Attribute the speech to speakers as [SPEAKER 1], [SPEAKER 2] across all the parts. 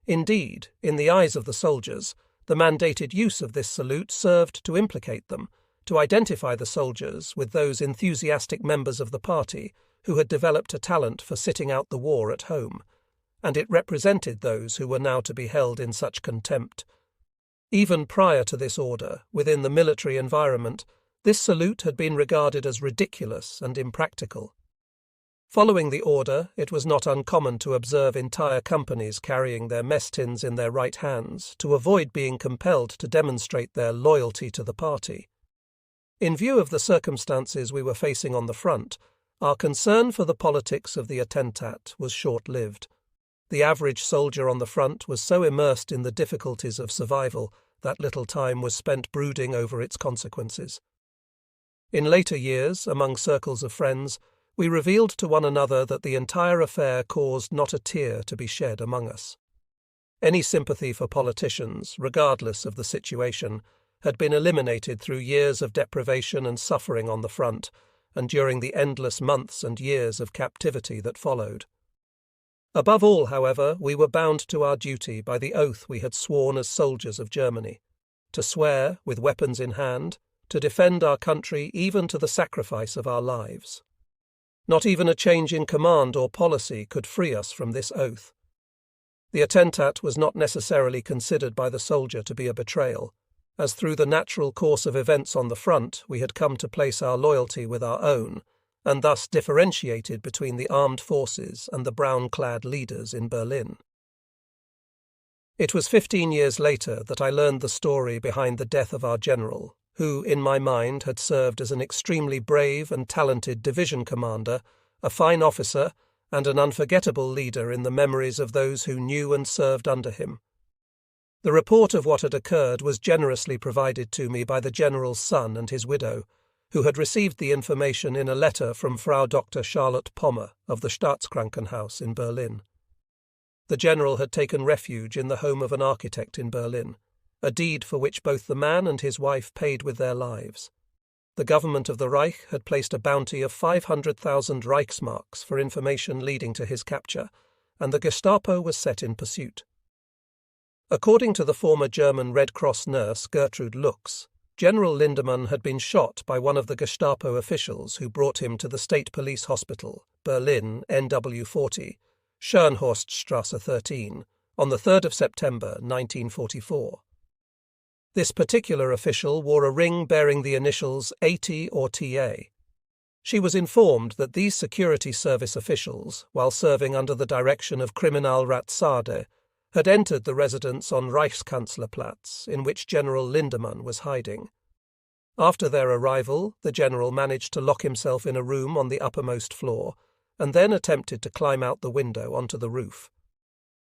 [SPEAKER 1] Indeed, in the eyes of the soldiers, the mandated use of this salute served to implicate them, to identify the soldiers with those enthusiastic members of the party who had developed a talent for sitting out the war at home, and it represented those who were now to be held in such contempt. Even prior to this order, within the military environment, this salute had been regarded as ridiculous and impractical. Following the order, it was not uncommon to observe entire companies carrying their mess tins in their right hands to avoid being compelled to demonstrate their loyalty to the party. In view of the circumstances we were facing on the front, our concern for the politics of the attentat was short-lived. The average soldier on the front was so immersed in the difficulties of survival that little time was spent brooding over its consequences. In later years, among circles of friends, we revealed to one another that the entire affair caused not a tear to be shed among us. Any sympathy for politicians, regardless of the situation, had been eliminated through years of deprivation and suffering on the front, and during the endless months and years of captivity that followed. Above all, however, we were bound to our duty by the oath we had sworn as soldiers of Germany, to swear, with weapons in hand, to defend our country even to the sacrifice of our lives. Not even a change in command or policy could free us from this oath. The attentat was not necessarily considered by the soldier to be a betrayal, as through the natural course of events on the front we had come to place our loyalty with our own, and thus differentiated between the armed forces and the brown-clad leaders in Berlin. It was 15 years later that I learned the story behind the death of our general, who, in my mind, had served as an extremely brave and talented division commander, a fine officer, and an unforgettable leader in the memories of those who knew and served under him. The report of what had occurred was generously provided to me by the general's son and his widow, who had received the information in a letter from Frau Dr. Charlotte Pommer of the Staatskrankenhaus in Berlin. The general had taken refuge in the home of an architect in Berlin, a deed for which both the man and his wife paid with their lives. The government of the Reich had placed a bounty of 500,000 Reichsmarks for information leading to his capture, and the Gestapo was set in pursuit. According to the former German Red Cross nurse Gertrude Lux, General Lindemann had been shot by one of the Gestapo officials who brought him to the State Police Hospital, Berlin, NW40, Schönhorststrasse 13, on the 3rd of September 1944. This particular official wore a ring bearing the initials AT or TA. She was informed that these security service officials, while serving under the direction of Kriminalrat Sade, had entered the residence on Reichskanzlerplatz, in which General Lindemann was hiding. After their arrival, the general managed to lock himself in a room on the uppermost floor, and then attempted to climb out the window onto the roof.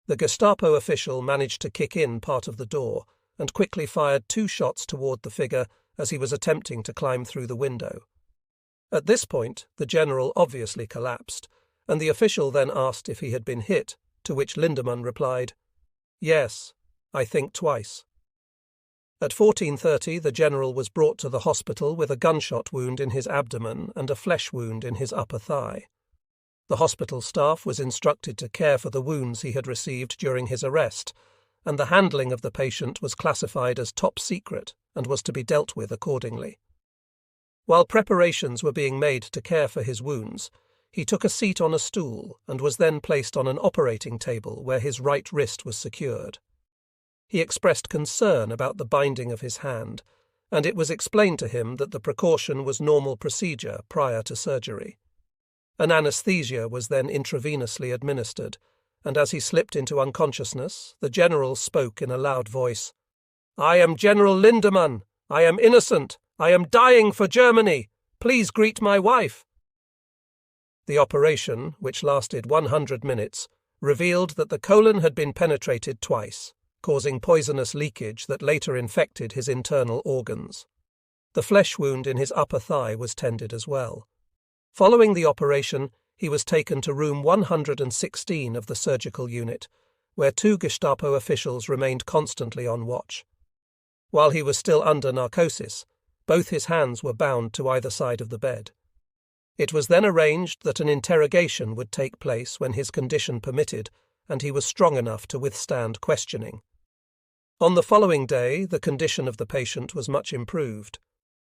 [SPEAKER 1] The Gestapo official managed to kick in part of the door, and quickly fired 2 shots toward the figure as he was attempting to climb through the window. At this point, the general obviously collapsed, and the official then asked if he had been hit, to which Lindemann replied, "Yes, I think twice." At 14:30, the general was brought to the hospital with a gunshot wound in his abdomen and a flesh wound in his upper thigh. The hospital staff was instructed to care for the wounds he had received during his arrest, and the handling of the patient was classified as top secret and was to be dealt with accordingly. While preparations were being made to care for his wounds, he took a seat on a stool and was then placed on an operating table where his right wrist was secured. He expressed concern about the binding of his hand, and it was explained to him that the precaution was normal procedure prior to surgery. An anesthesia was then intravenously administered, and as he slipped into unconsciousness, the general spoke in a loud voice, "I am General Lindemann. I am innocent. I am dying for Germany. Please greet my wife." The operation, which lasted 100 minutes, revealed that the colon had been penetrated twice, causing poisonous leakage that later infected his internal organs. The flesh wound in his upper thigh was tended as well. Following the operation, he was taken to room 116 of the surgical unit, where 2 Gestapo officials remained constantly on watch. While he was still under narcosis, both his hands were bound to either side of the bed. It was then arranged that an interrogation would take place when his condition permitted, and he was strong enough to withstand questioning. On the following day, the condition of the patient was much improved.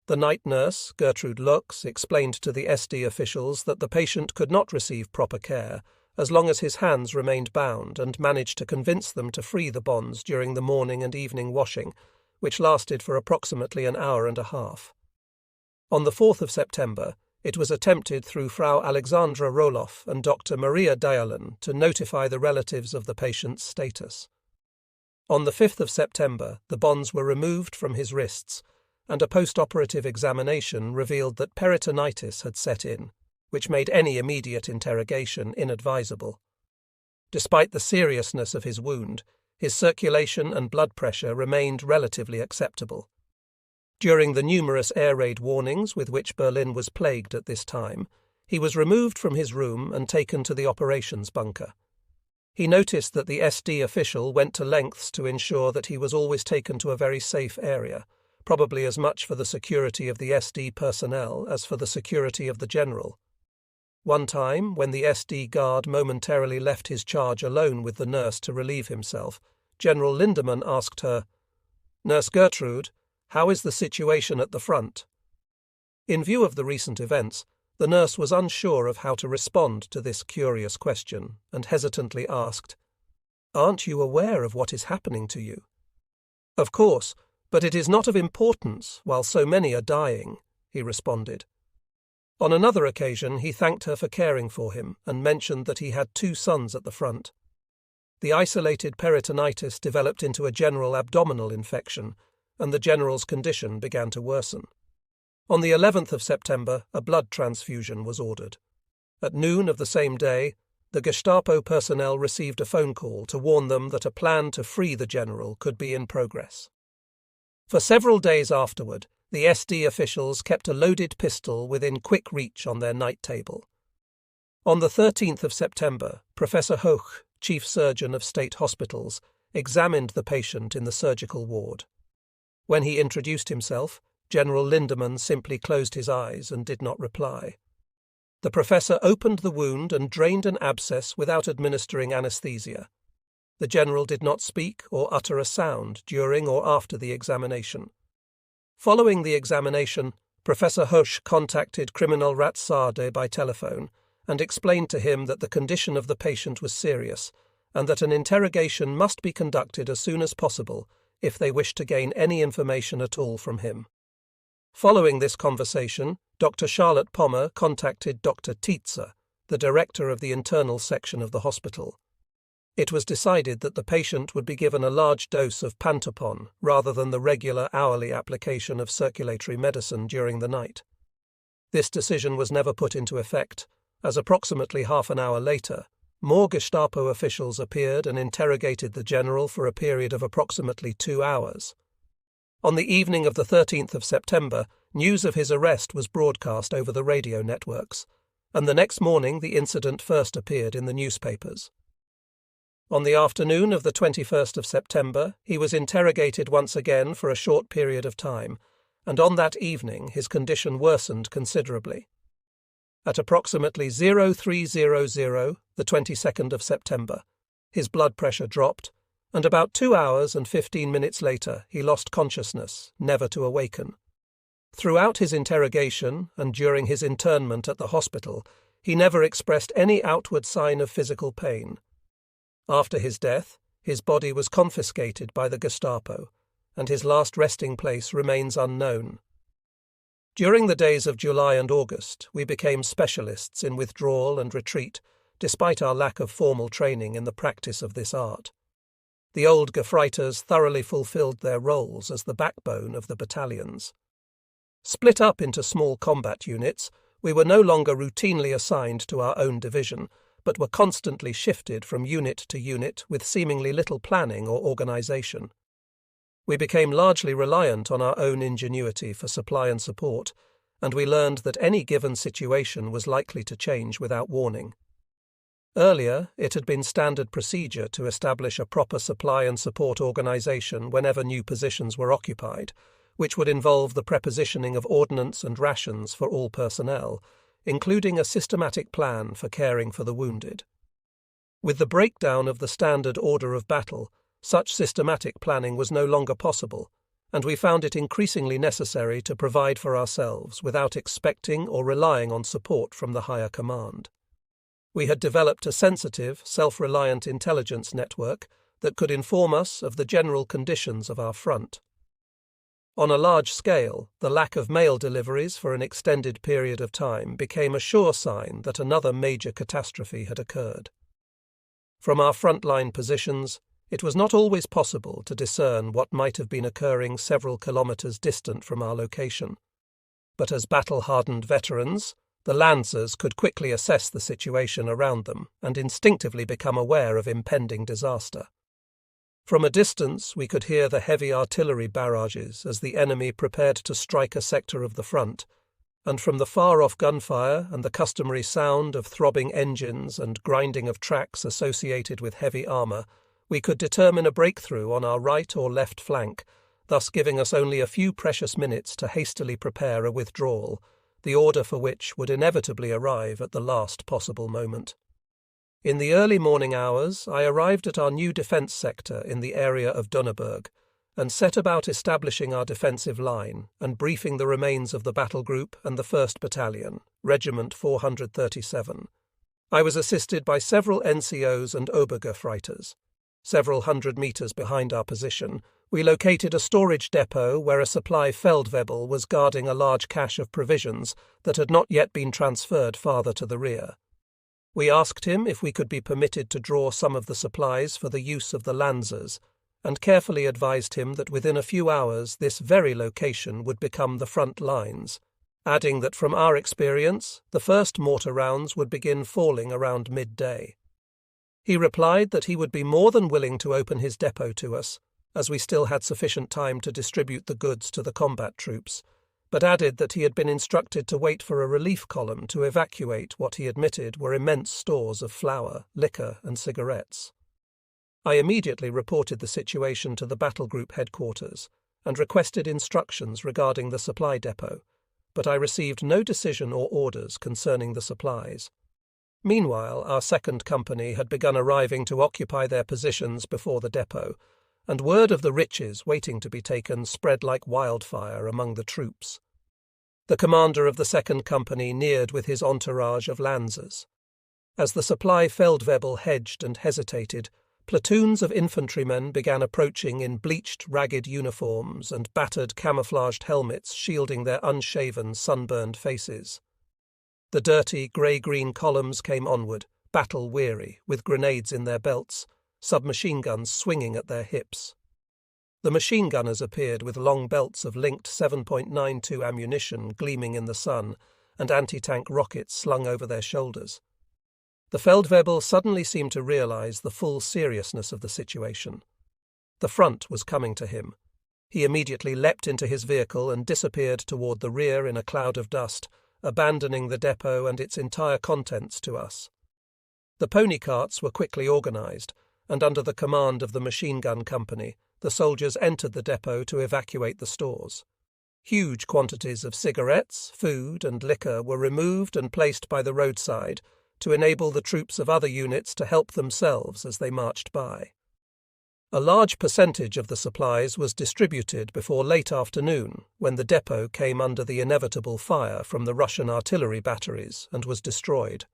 [SPEAKER 1] The night nurse, Gertrude Lux, explained to the SD officials that the patient could not receive proper care as long as his hands remained bound, and managed to convince them to free the bonds during the morning and evening washing, which lasted for approximately an hour and a half. On the 4th of September, it was attempted through Frau Alexandra Roloff and Dr. Maria Dialen to notify the relatives of the patient's status. On the 5th of September, the bonds were removed from his wrists, and a post-operative examination revealed that peritonitis had set in, which made any immediate interrogation inadvisable. Despite the seriousness of his wound, his circulation and blood pressure remained relatively acceptable. During the numerous air raid warnings with which Berlin was plagued at this time, he was removed from his room and taken to the operations bunker. He noticed that the SD official went to lengths to ensure that he was always taken to a very safe area, probably as much for the security of the SD personnel as for the security of the general. One time, when the SD guard momentarily left his charge alone with the nurse to relieve himself, General Lindemann asked her, "Nurse Gertrude, how is the situation at the front?" In view of the recent events, the nurse was unsure of how to respond to this curious question and hesitantly asked, "Aren't you aware of what is happening to you?" "Of course, but it is not of importance while so many are dying," he responded. On another occasion, he thanked her for caring for him and mentioned that he had 2 sons at the front. The isolated peritonitis developed into a general abdominal infection, and the general's condition began to worsen. On the 11th of September, a blood transfusion was ordered. At noon of the same day, the Gestapo personnel received a phone call to warn them that a plan to free the general could be in progress. For several days afterward, the SD officials kept a loaded pistol within quick reach on their night table. On the 13th of September, Professor Hoch, chief surgeon of state hospitals, examined the patient in the surgical ward. When he introduced himself, General Lindemann simply closed his eyes and did not reply. The professor opened the wound and drained an abscess without administering anesthesia. The general did not speak or utter a sound during or after the examination. Following the examination, Professor Hosch contacted Kriminalrat Sade by telephone and explained to him that the condition of the patient was serious and that an interrogation must be conducted as soon as possible if they wished to gain any information at all from him. Following this conversation, Dr. Charlotte Pommer contacted Dr. Tietze, the director of the internal section of the hospital. It was decided that the patient would be given a large dose of Pantopon rather than the regular hourly application of circulatory medicine during the night. This decision was never put into effect, as approximately half an hour later, more Gestapo officials appeared and interrogated the general for a period of approximately 2 hours. On the evening of the 13th of September, news of his arrest was broadcast over the radio networks, and the next morning the incident first appeared in the newspapers. On the afternoon of the 21st of September, he was interrogated once again for a short period of time, and on that evening his condition worsened considerably. At approximately 0300, the 22nd of September, his blood pressure dropped, and about 2 hours and 15 minutes later he lost consciousness, never to awaken. Throughout his interrogation and during his internment at the hospital, he never expressed any outward sign of physical pain. After his death, his body was confiscated by the Gestapo, and his last resting place remains unknown. During the days of July and August, we became specialists in withdrawal and retreat, despite our lack of formal training in the practice of this art. The old Gefreiters thoroughly fulfilled their roles as the backbone of the battalions. Split up into small combat units, we were no longer routinely assigned to our own division, but were constantly shifted from unit to unit with seemingly little planning or organization. We became largely reliant on our own ingenuity for supply and support, and we learned that any given situation was likely to change without warning. Earlier, it had been standard procedure to establish a proper supply and support organization whenever new positions were occupied, which would involve the prepositioning of ordnance and rations for all personnel, including a systematic plan for caring for the wounded. With the breakdown of the standard order of battle, such systematic planning was no longer possible, and we found it increasingly necessary to provide for ourselves without expecting or relying on support from the higher command. We had developed a sensitive, self-reliant intelligence network that could inform us of the general conditions of our front. On a large scale, the lack of mail deliveries for an extended period of time became a sure sign that another major catastrophe had occurred. From our frontline positions, it was not always possible to discern what might have been occurring several kilometers distant from our location. But as battle-hardened veterans, the Lancers could quickly assess the situation around them and instinctively become aware of impending disaster. From a distance, we could hear the heavy artillery barrages as the enemy prepared to strike a sector of the front, and from the far-off gunfire and the customary sound of throbbing engines and grinding of tracks associated with heavy armour, we could determine a breakthrough on our right or left flank, thus giving us only a few precious minutes to hastily prepare a withdrawal, the order for which would inevitably arrive at the last possible moment. In the early morning hours, I arrived at our new defence sector in the area of Dunneberg, and set about establishing our defensive line and briefing the remains of the battle group and the 1st Battalion, Regiment 437. I was assisted by several NCOs and Obergefreiters. Several hundred metres behind our position, we located a storage depot where a supply Feldwebel was guarding a large cache of provisions that had not yet been transferred farther to the rear. We asked him if we could be permitted to draw some of the supplies for the use of the Lancers, and carefully advised him that within a few hours this very location would become the front lines, adding that from our experience the first mortar rounds would begin falling around midday. He replied that he would be more than willing to open his depot to us, as we still had sufficient time to distribute the goods to the combat troops, but added that he had been instructed to wait for a relief column to evacuate what he admitted were immense stores of flour, liquor, and cigarettes. I immediately reported the situation to the battle group headquarters and requested instructions regarding the supply depot, but I received no decision or orders concerning the supplies. Meanwhile, our 2nd Company had begun arriving to occupy their positions before the depot, and word of the riches waiting to be taken spread like wildfire among the troops. The commander of the 2nd Company neared with his entourage of Lancers. As the supply Feldwebel hedged and hesitated, platoons of infantrymen began approaching in bleached, ragged uniforms and battered camouflaged helmets shielding their unshaven, sunburned faces. The dirty, grey-green columns came onward, battle-weary, with grenades in their belts, submachine guns swinging at their hips. The machine gunners appeared with long belts of linked 7.92 ammunition gleaming in the sun and anti-tank rockets slung over their shoulders. The Feldwebel suddenly seemed to realize the full seriousness of the situation. The front was coming to him. He immediately leapt into his vehicle and disappeared toward the rear in a cloud of dust, abandoning the depot and its entire contents to us. The pony carts were quickly organized, and under the command of the machine gun company, the soldiers entered the depot to evacuate the stores. Huge quantities of cigarettes, food, and liquor were removed and placed by the roadside to enable the troops of other units to help themselves as they marched by. A large percentage of the supplies was distributed before late afternoon, when the depot came under the inevitable fire from the Russian artillery batteries and was destroyed.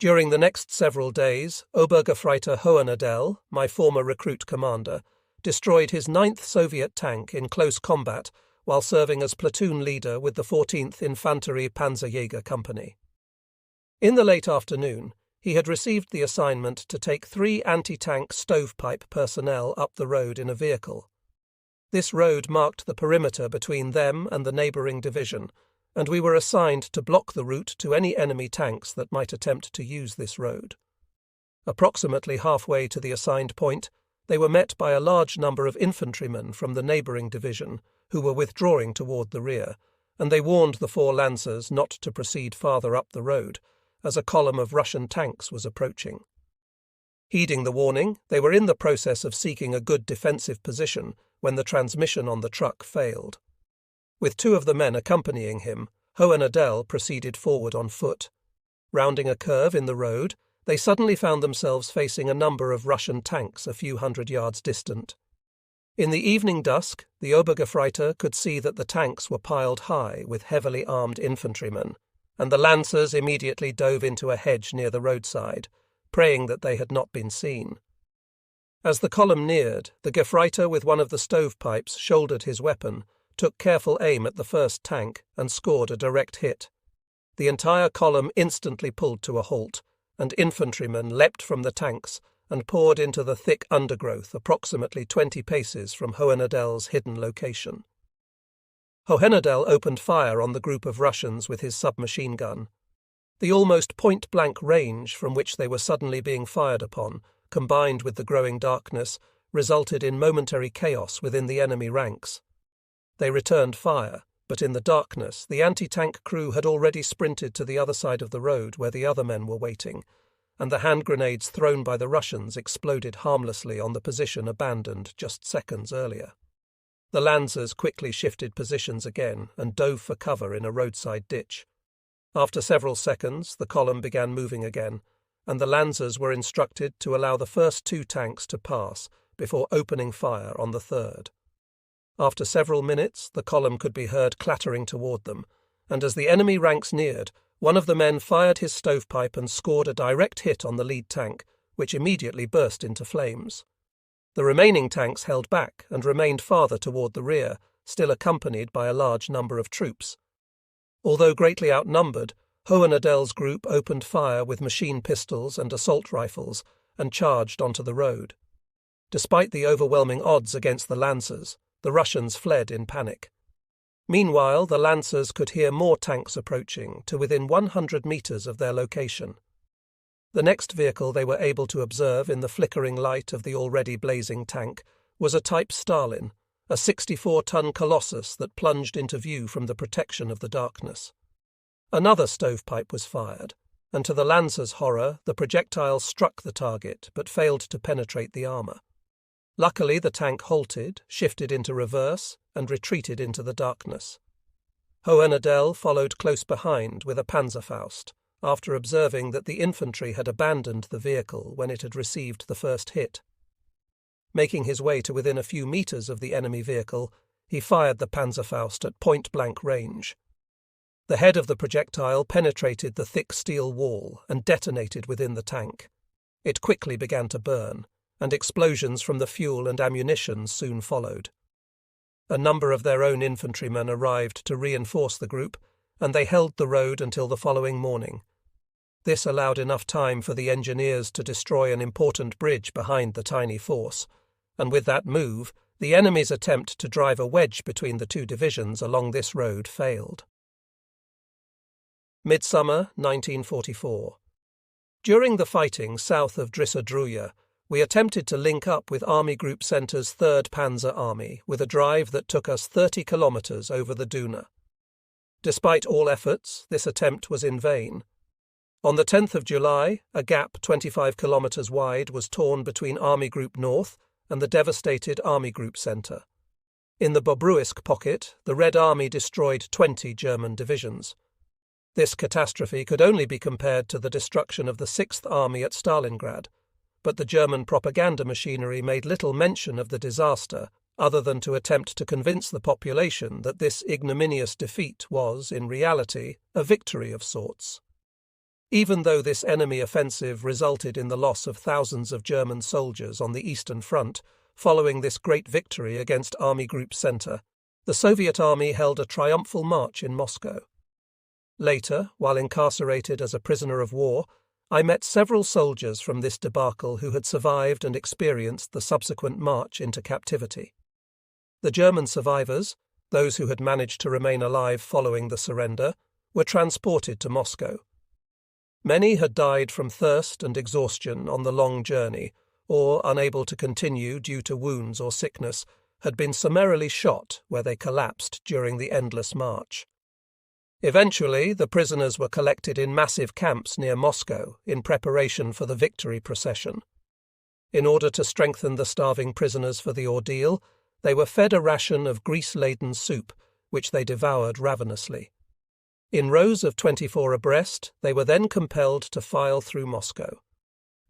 [SPEAKER 1] During the next several days, Obergefreiter Hohenadel, my former recruit commander, destroyed his 9th Soviet tank in close combat while serving as platoon leader with the 14th Infanterie Panzerjäger Company. In the late afternoon, he had received the assignment to take 3 anti-tank stovepipe personnel up the road in a vehicle. This road marked the perimeter between them and the neighbouring division, and we were assigned to block the route to any enemy tanks that might attempt to use this road. Approximately halfway to the assigned point, they were met by a large number of infantrymen from the neighbouring division, who were withdrawing toward the rear, and they warned the 4 Lancers not to proceed farther up the road, as a column of Russian tanks was approaching. Heeding the warning, they were in the process of seeking a good defensive position when the transmission on the truck failed. With 2 of the men accompanying him, Hohenadel proceeded forward on foot. Rounding a curve in the road, they suddenly found themselves facing a number of Russian tanks a few hundred yards distant. In the evening dusk, the Obergefreiter could see that the tanks were piled high with heavily armed infantrymen, and the Lancers immediately dove into a hedge near the roadside, praying that they had not been seen. As the column neared, the Gefreiter with one of the stovepipes shouldered his weapon, took careful aim at the first tank, and scored a direct hit. The entire column instantly pulled to a halt, and infantrymen leapt from the tanks and poured into the thick undergrowth approximately 20 paces from Hohennadel's hidden location. Hohenadel opened fire on the group of Russians with his submachine gun. The almost point-blank range from which they were suddenly being fired upon, combined with the growing darkness, resulted in momentary chaos within the enemy ranks. They returned fire, but in the darkness the anti-tank crew had already sprinted to the other side of the road where the other men were waiting, and the hand grenades thrown by the Russians exploded harmlessly on the position abandoned just seconds earlier. The Lancers quickly shifted positions again and dove for cover in a roadside ditch. After several seconds, the column began moving again, and the Lancers were instructed to allow the first 2 tanks to pass before opening fire on the third. After several minutes, the column could be heard clattering toward them, and as the enemy ranks neared, one of the men fired his stovepipe and scored a direct hit on the lead tank, which immediately burst into flames. The remaining tanks held back and remained farther toward the rear, still accompanied by a large number of troops. Although greatly outnumbered, Hohennadel's group opened fire with machine pistols and assault rifles and charged onto the road. Despite the overwhelming odds against the Lancers, the Russians fled in panic. Meanwhile, the Lancers could hear more tanks approaching to within 100 meters of their location. The next vehicle they were able to observe in the flickering light of the already blazing tank was a Type Stalin, a 64-ton colossus that plunged into view from the protection of the darkness. Another stovepipe was fired, and to the Lancers' horror, the projectile struck the target but failed to penetrate the armor. Luckily, the tank halted, shifted into reverse, and retreated into the darkness. Hohennadel followed close behind with a Panzerfaust, after observing that the infantry had abandoned the vehicle when it had received the first hit. Making his way to within a few meters of the enemy vehicle, he fired the Panzerfaust at point-blank range. The head of the projectile penetrated the thick steel wall and detonated within the tank. It quickly began to burn, and explosions from the fuel and ammunition soon followed. A number of their own infantrymen arrived to reinforce the group, and they held the road until the following morning. This allowed enough time for the engineers to destroy an important bridge behind the tiny force, and with that move, the enemy's attempt to drive a wedge between the 2 divisions along this road failed. Midsummer 1944. During the fighting south of Drissa-Druya, we attempted to link up with Army Group Centre's 3rd Panzer Army with a drive that took us 30 kilometers over the Duna. Despite all efforts, this attempt was in vain. On the 10th of July, a gap 25 kilometers wide was torn between Army Group North and the devastated Army Group Centre. In the Bobruisk pocket, the Red Army destroyed 20 German divisions. This catastrophe could only be compared to the destruction of the 6th Army at Stalingrad, but the German propaganda machinery made little mention of the disaster other than to attempt to convince the population that this ignominious defeat was, in reality, a victory of sorts. Even though this enemy offensive resulted in the loss of thousands of German soldiers on the Eastern Front, following this great victory against Army Group Centre, the Soviet army held a triumphal march in Moscow. Later, while incarcerated as a prisoner of war, I met several soldiers from this debacle who had survived and experienced the subsequent march into captivity. The German survivors, those who had managed to remain alive following the surrender, were transported to Moscow. Many had died from thirst and exhaustion on the long journey, or, unable to continue due to wounds or sickness, had been summarily shot where they collapsed during the endless march. Eventually, the prisoners were collected in massive camps near Moscow in preparation for the victory procession. In order to strengthen the starving prisoners for the ordeal, they were fed a ration of grease-laden soup, which they devoured ravenously. In rows of 24 abreast, they were then compelled to file through Moscow.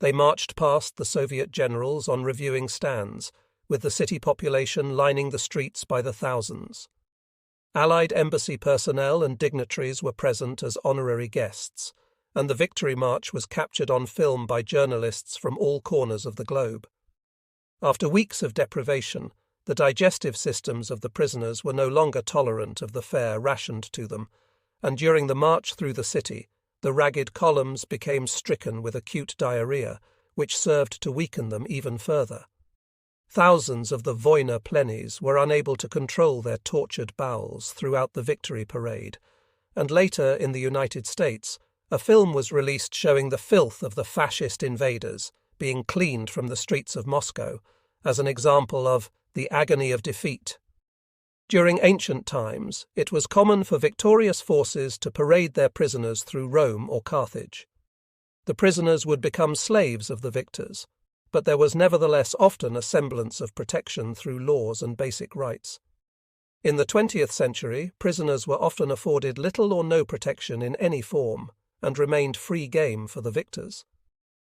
[SPEAKER 1] They marched past the Soviet generals on reviewing stands, with the city population lining the streets by the thousands. Allied embassy personnel and dignitaries were present as honorary guests, and the Victory March was captured on film by journalists from all corners of the globe. After weeks of deprivation, the digestive systems of the prisoners were no longer tolerant of the fare rationed to them, and during the march through the city, the ragged columns became stricken with acute diarrhea, which served to weaken them even further. Thousands of the Vojna plennies were unable to control their tortured bowels throughout the victory parade, and later in the United States, a film was released showing the filth of the fascist invaders being cleaned from the streets of Moscow as an example of the agony of defeat. During ancient times, it was common for victorious forces to parade their prisoners through Rome or Carthage. The prisoners would become slaves of the victors, but there was nevertheless often a semblance of protection through laws and basic rights. In the 20th century, prisoners were often afforded little or no protection in any form, and remained free game for the victors.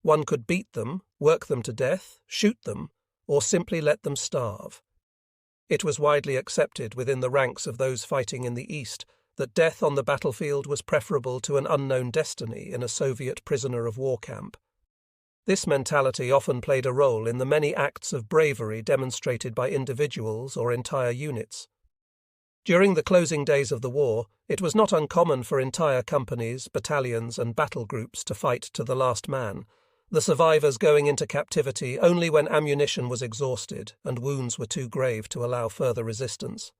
[SPEAKER 1] One could beat them, work them to death, shoot them, or simply let them starve. It was widely accepted within the ranks of those fighting in the East that death on the battlefield was preferable to an unknown destiny in a Soviet prisoner of war camp. This mentality often played a role in the many acts of bravery demonstrated by individuals or entire units. During the closing days of the war, it was not uncommon for entire companies, battalions, and battle groups to fight to the last man, the survivors going into captivity only when ammunition was exhausted and wounds were too grave to allow further resistance.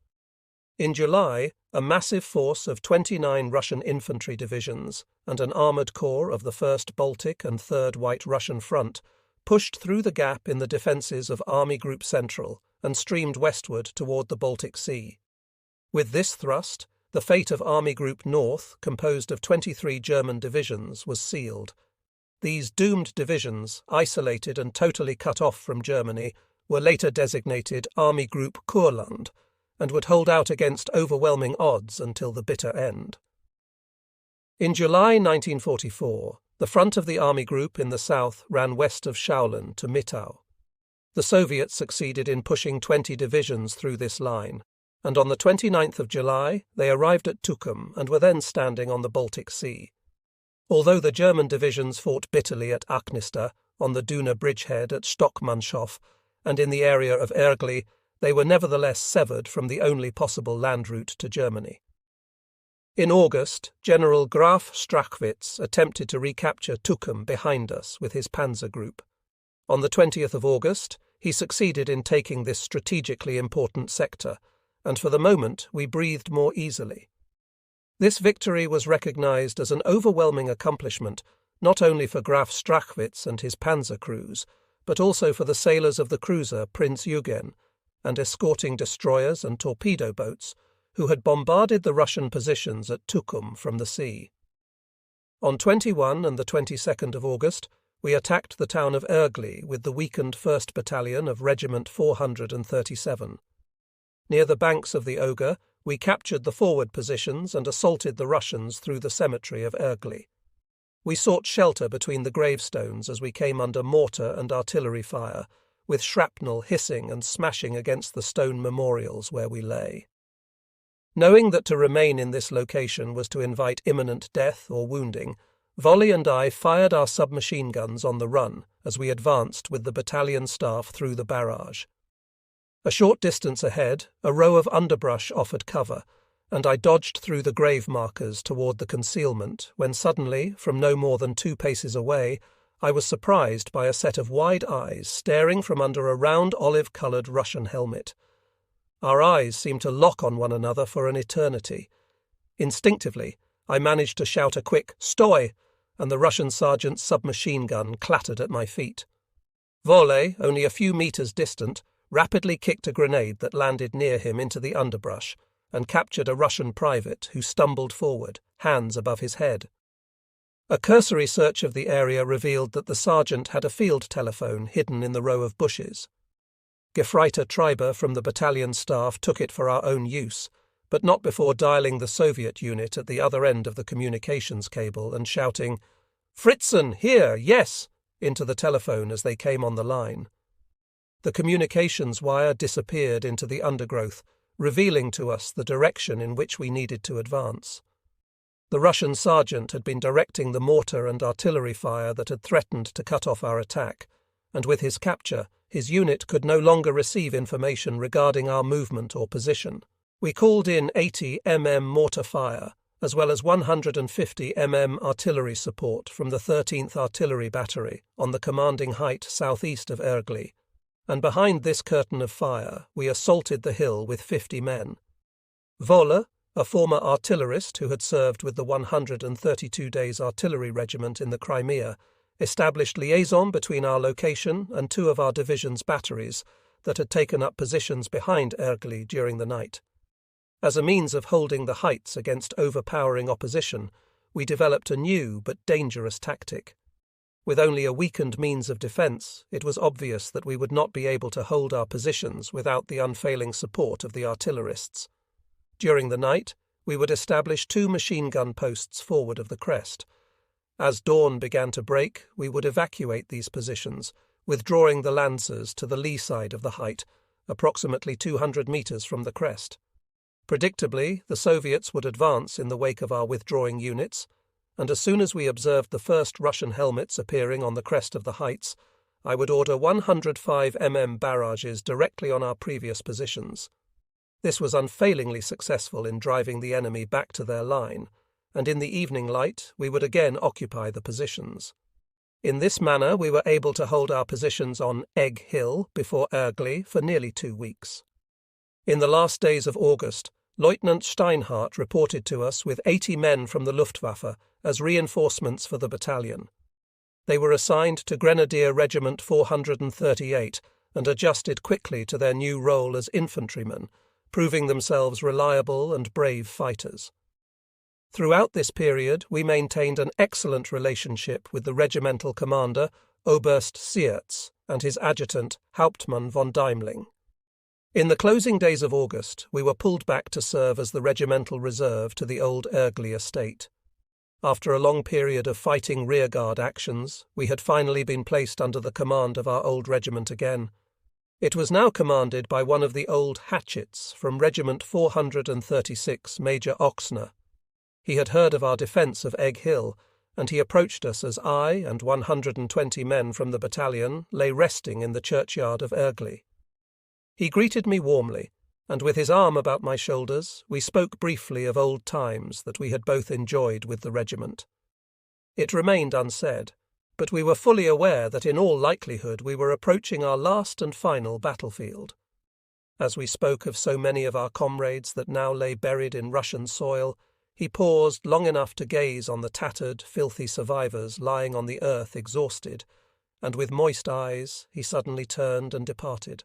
[SPEAKER 1] In July, a massive force of 29 Russian infantry divisions and an armoured corps of the 1st Baltic and 3rd White Russian Front pushed through the gap in the defences of Army Group Central and streamed westward toward the Baltic Sea. With this thrust, the fate of Army Group North, composed of 23 German divisions, was sealed. These doomed divisions, isolated and totally cut off from Germany, were later designated Army Group Kurland, and would hold out against overwhelming odds until the bitter end. In July 1944, the front of the Army Group in the south ran west of Shaolin to Mitau. The Soviets succeeded in pushing 20 divisions through this line, and on the 29th of July they arrived at Tukum and were then standing on the Baltic Sea. Although the German divisions fought bitterly at Aknista, on the Duna bridgehead at Stockmannshof, and in the area of Ergli, they were nevertheless severed from the only possible land route to Germany. In August, General Graf Strachwitz attempted to recapture Tukum behind us with his panzer group. On the 20th of August, he succeeded in taking this strategically important sector, and for the moment we breathed more easily. This victory was recognized as an overwhelming accomplishment not only for Graf Strachwitz and his panzer crews, but also for the sailors of the cruiser Prinz Eugen and escorting destroyers and torpedo boats who had bombarded the Russian positions at Tukum from the sea. On 21 and the 22nd of August, we attacked the town of Ergli with the weakened 1st Battalion of Regiment 437. Near the banks of the Oga, we captured the forward positions and assaulted the Russians through the cemetery of Ergli. We sought shelter between the gravestones as we came under mortar and artillery fire, with shrapnel hissing and smashing against the stone memorials where we lay. Knowing that to remain in this location was to invite imminent death or wounding, Volley and I fired our submachine guns on the run as we advanced with the battalion staff through the barrage. A short distance ahead, a row of underbrush offered cover, and I dodged through the grave markers toward the concealment when suddenly, from no more than 2 paces away, I was surprised by a set of wide eyes staring from under a round olive-coloured Russian helmet. Our eyes seemed to lock on one another for an eternity. Instinctively, I managed to shout a quick "Stoi!" and the Russian sergeant's submachine gun clattered at my feet. Volley, only a few metres distant, rapidly kicked a grenade that landed near him into the underbrush and captured a Russian private who stumbled forward, hands above his head. A cursory search of the area revealed that the sergeant had a field telephone hidden in the row of bushes. Gefreiter Treiber from the battalion staff took it for our own use, but not before dialing the Soviet unit at the other end of the communications cable and shouting, "Fritzen, here, yes! into the telephone as they came on the line. The communications wire disappeared into the undergrowth, revealing to us the direction in which we needed to advance. The Russian sergeant had been directing the mortar and artillery fire that had threatened to cut off our attack, and with his capture, his unit could no longer receive information regarding our movement or position. We called in 80 mm mortar fire, as well as 150 mm artillery support from the 13th Artillery Battery on the commanding height southeast of Ergli, and behind this curtain of fire we assaulted the hill with 50 men. Wolle, a former artillerist who had served with the 132 Days Artillery Regiment in the Crimea, established liaison between our location and two of our division's batteries that had taken up positions behind Ergli during the night. As a means of holding the heights against overpowering opposition, we developed a new but dangerous tactic. With only a weakened means of defence, it was obvious that we would not be able to hold our positions without the unfailing support of the artillerists. During the night, we would establish 2 machine gun posts forward of the crest. As dawn began to break, we would evacuate these positions, withdrawing the Lancers to the lee side of the height, approximately 200 metres from the crest. Predictably, the Soviets would advance in the wake of our withdrawing units, and as soon as we observed the first Russian helmets appearing on the crest of the heights, I would order 105 mm barrages directly on our previous positions. This was unfailingly successful in driving the enemy back to their line, and in the evening light we would again occupy the positions. In this manner we were able to hold our positions on Egg Hill before Ergli for nearly 2 weeks. In the last days of August, Lieutenant Steinhardt reported to us with 80 men from the Luftwaffe as reinforcements for the battalion. They were assigned to Grenadier Regiment 438 and adjusted quickly to their new role as infantrymen, proving themselves reliable and brave fighters. Throughout this period, we maintained an excellent relationship with the regimental commander, Oberst Siertz, and his adjutant, Hauptmann von Deimling. In the closing days of August, we were pulled back to serve as the regimental reserve to the old Ergli estate. After a long period of fighting rearguard actions, we had finally been placed under the command of our old regiment again. It was now commanded by one of the old Hatchets from Regiment 436, Major Oxner. He had heard of our defence of Egg Hill, and he approached us as I and 120 men from the battalion lay resting in the churchyard of Ergli. He greeted me warmly, and with his arm about my shoulders, we spoke briefly of old times that we had both enjoyed with the regiment. It remained unsaid, but we were fully aware that in all likelihood we were approaching our last and final battlefield. As we spoke of so many of our comrades that now lay buried in Russian soil, he paused long enough to gaze on the tattered, filthy survivors lying on the earth exhausted, and with moist eyes he suddenly turned and departed.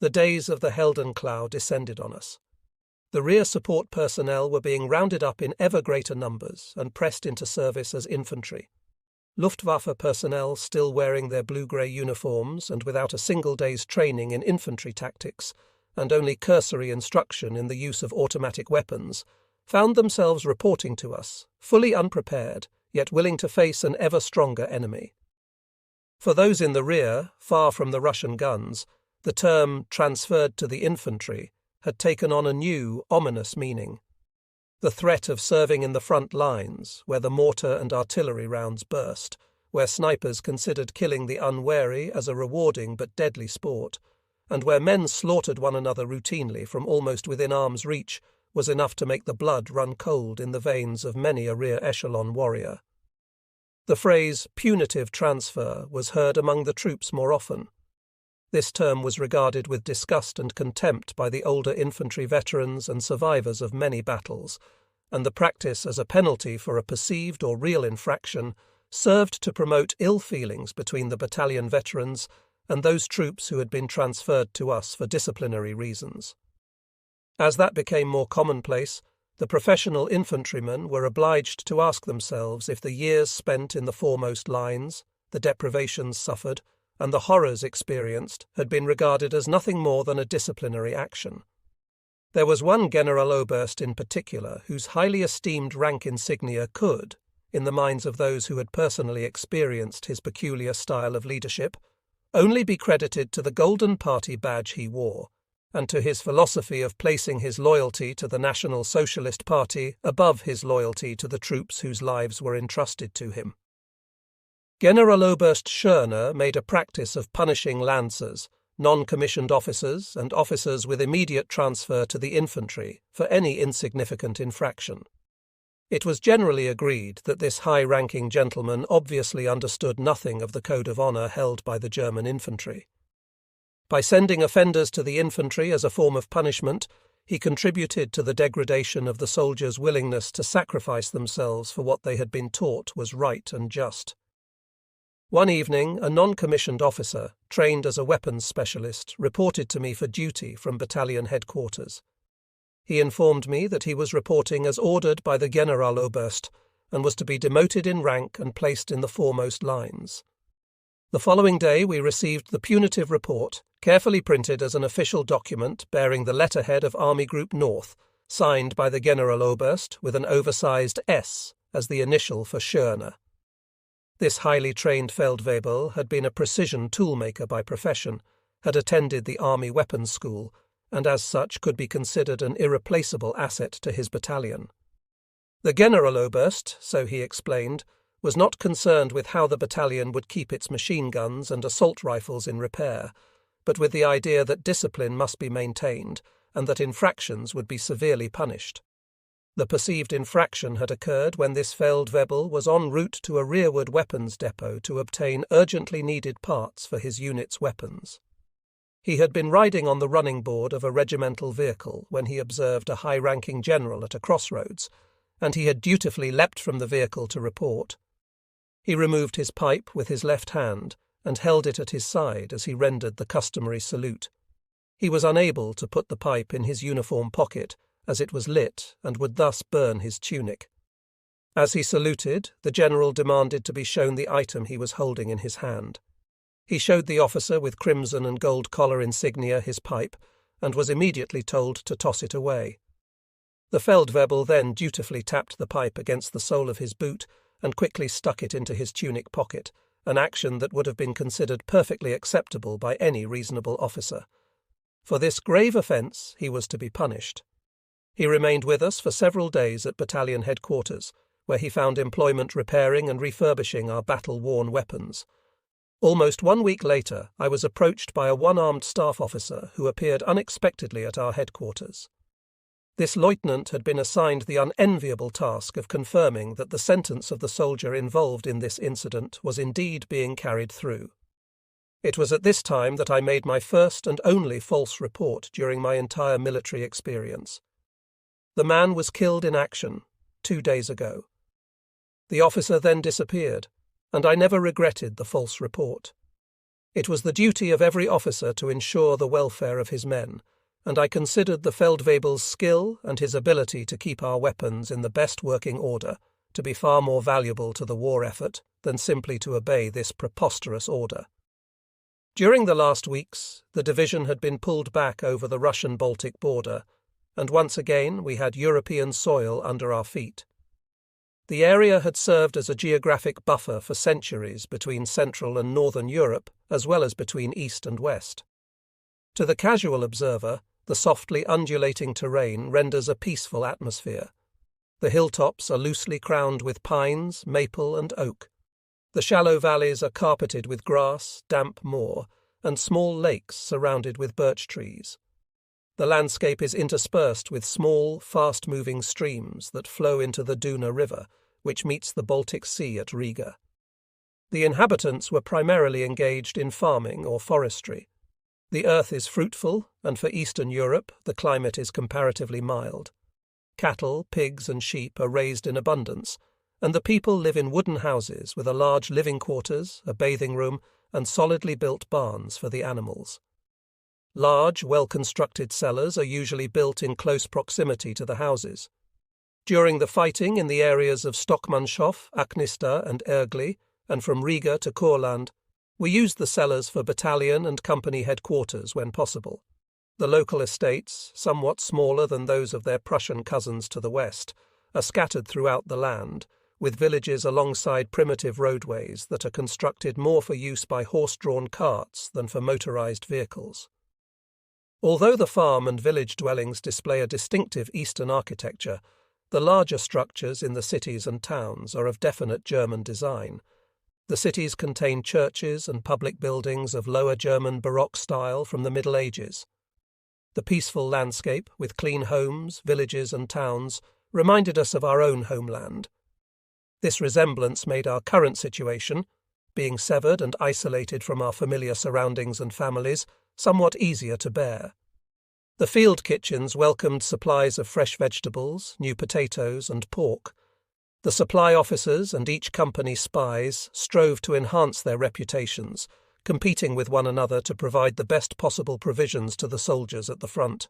[SPEAKER 1] The days of the Heldenklau descended on us. The rear support personnel were being rounded up in ever greater numbers and pressed into service as infantry. Luftwaffe personnel still wearing their blue-grey uniforms and without a single day's training in infantry tactics, and only cursory instruction in the use of automatic weapons, found themselves reporting to us, fully unprepared, yet willing to face an ever stronger enemy. For those in the rear, far from the Russian guns, the term transferred to the infantry had taken on a new, ominous meaning. The threat of serving in the front lines, where the mortar and artillery rounds burst, where snipers considered killing the unwary as a rewarding but deadly sport, and where men slaughtered one another routinely from almost within arm's reach, was enough to make the blood run cold in the veins of many a rear echelon warrior. The phrase punitive transfer was heard among the troops more often. This term was regarded with disgust and contempt by the older infantry veterans and survivors of many battles, and the practice as a penalty for a perceived or real infraction served to promote ill feelings between the battalion veterans and those troops who had been transferred to us for disciplinary reasons. As that became more commonplace, the professional infantrymen were obliged to ask themselves if the years spent in the foremost lines, the deprivations suffered, and the horrors experienced had been regarded as nothing more than a disciplinary action. There was one Generaloberst in particular whose highly esteemed rank insignia could, in the minds of those who had personally experienced his peculiar style of leadership, only be credited to the Golden Party badge he wore, and to his philosophy of placing his loyalty to the National Socialist Party above his loyalty to the troops whose lives were entrusted to him. Generaloberst Schörner made a practice of punishing lancers, non-commissioned officers, and officers with immediate transfer to the infantry for any insignificant infraction. It was generally agreed that this high-ranking gentleman obviously understood nothing of the code of honour held by the German infantry. By sending offenders to the infantry as a form of punishment, he contributed to the degradation of the soldiers' willingness to sacrifice themselves for what they had been taught was right and just. One evening, a non-commissioned officer, trained as a weapons specialist, reported to me for duty from battalion headquarters. He informed me that he was reporting as ordered by the Generaloberst and was to be demoted in rank and placed in the foremost lines. The following day we received the punitive report, carefully printed as an official document bearing the letterhead of Army Group North, signed by the Generaloberst with an oversized S as the initial for Schörner. This highly trained Feldwebel had been a precision toolmaker by profession, had attended the Army Weapons School, and as such could be considered an irreplaceable asset to his battalion. The Generaloberst, so he explained, was not concerned with how the battalion would keep its machine guns and assault rifles in repair, but with the idea that discipline must be maintained and that infractions would be severely punished. The perceived infraction had occurred when this Feldwebel was en route to a rearward weapons depot to obtain urgently needed parts for his unit's weapons. He had been riding on the running board of a regimental vehicle when he observed a high-ranking general at a crossroads, and he had dutifully leapt from the vehicle to report. He removed his pipe with his left hand and held it at his side as he rendered the customary salute. He was unable to put the pipe in his uniform pocket, as it was lit and would thus burn his tunic. As he saluted, the general demanded to be shown the item he was holding in his hand. He showed the officer with crimson and gold collar insignia his pipe, and was immediately told to toss it away. The Feldwebel then dutifully tapped the pipe against the sole of his boot and quickly stuck it into his tunic pocket, an action that would have been considered perfectly acceptable by any reasonable officer. For this grave offence he was to be punished. He remained with us for several days at battalion headquarters, where he found employment repairing and refurbishing our battle-worn weapons. Almost 1 week later, I was approached by a one-armed staff officer who appeared unexpectedly at our headquarters. This lieutenant had been assigned the unenviable task of confirming that the sentence of the soldier involved in this incident was indeed being carried through. It was at this time that I made my first and only false report during my entire military experience. The man was killed in action 2 days ago. The officer then disappeared, and I never regretted the false report. It was the duty of every officer to ensure the welfare of his men, and I considered the Feldwebel's skill and his ability to keep our weapons in the best working order to be far more valuable to the war effort than simply to obey this preposterous order. During the last weeks, the division had been pulled back over the Russian-Baltic border, and once again we had European soil under our feet. The area had served as a geographic buffer for centuries between Central and Northern Europe, as well as between East and West. To the casual observer, the softly undulating terrain renders a peaceful atmosphere. The hilltops are loosely crowned with pines, maple, and oak. The shallow valleys are carpeted with grass, damp moor, and small lakes surrounded with birch trees. The landscape is interspersed with small, fast-moving streams that flow into the Duna River, which meets the Baltic Sea at Riga. The inhabitants were primarily engaged in farming or forestry. The earth is fruitful, and for Eastern Europe the climate is comparatively mild. Cattle, pigs, and sheep are raised in abundance, and the people live in wooden houses with a large living quarters, a bathing room, and solidly built barns for the animals. Large, well-constructed cellars are usually built in close proximity to the houses. During the fighting in the areas of Stockmannshof, Aknista, and Ergli, and from Riga to Courland, we used the cellars for battalion and company headquarters when possible. The local estates, somewhat smaller than those of their Prussian cousins to the west, are scattered throughout the land, with villages alongside primitive roadways that are constructed more for use by horse-drawn carts than for motorized vehicles. Although the farm and village dwellings display a distinctive Eastern architecture, the larger structures in the cities and towns are of definite German design. The cities contain churches and public buildings of Lower German Baroque style from the Middle Ages. The peaceful landscape, with clean homes, villages and towns, reminded us of our own homeland. This resemblance made our current situation, being severed and isolated from our familiar surroundings and families, somewhat easier to bear. The field kitchens welcomed supplies of fresh vegetables, new potatoes and pork. The supply officers and each company spies strove to enhance their reputations, competing with one another to provide the best possible provisions to the soldiers at the front.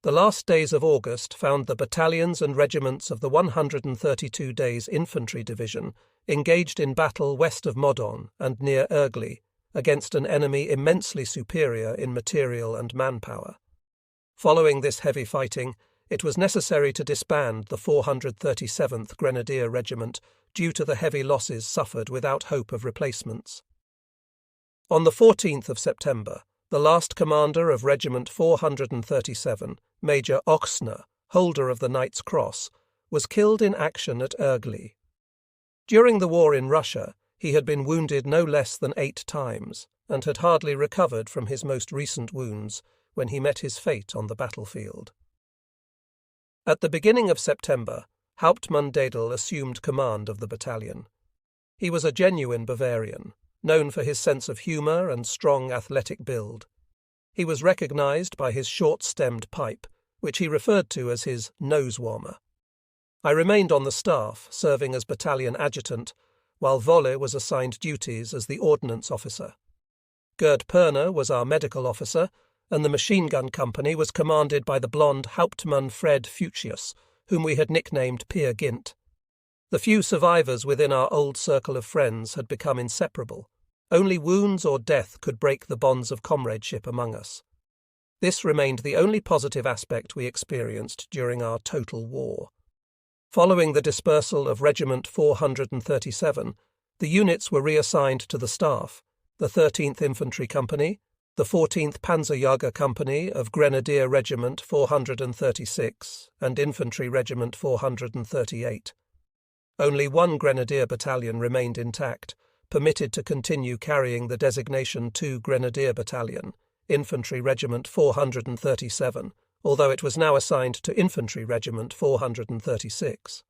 [SPEAKER 1] The last days of August found the battalions and regiments of the 132 Days Infantry Division engaged in battle west of Modon and near Encircled against an enemy immensely superior in material and manpower. Following this heavy fighting, it was necessary to disband the 437th Grenadier Regiment due to the heavy losses suffered without hope of replacements. On the 14th of September, the last commander of Regiment 437, Major Ochsner, holder of the Knight's Cross, was killed in action at Encircled. During the war in Russia, he had been wounded no less than 8 times, and had hardly recovered from his most recent wounds when he met his fate on the battlefield. At the beginning of September, Hauptmann Dedel assumed command of the battalion. He was a genuine Bavarian, known for his sense of humour and strong athletic build. He was recognized by his short-stemmed pipe, which he referred to as his nose-warmer. I remained on the staff, serving as battalion adjutant, while Wolle was assigned duties as the ordnance officer. Gerd Perner was our medical officer, and the machine gun company was commanded by the blonde Hauptmann Fred Fuchsius, whom we had nicknamed Peer Gynt. The few survivors within our old circle of friends had become inseparable. Only wounds or death could break the bonds of comradeship among us. This remained the only positive aspect we experienced during our total war. Following the dispersal of Regiment 437, the units were reassigned to the staff, the 13th Infantry Company, the 14th Panzerjäger Company of Grenadier Regiment 436 and Infantry Regiment 438. Only one Grenadier battalion remained intact, permitted to continue carrying the designation 2 Grenadier Battalion, Infantry Regiment 437, although it was now assigned to Infantry Regiment 436.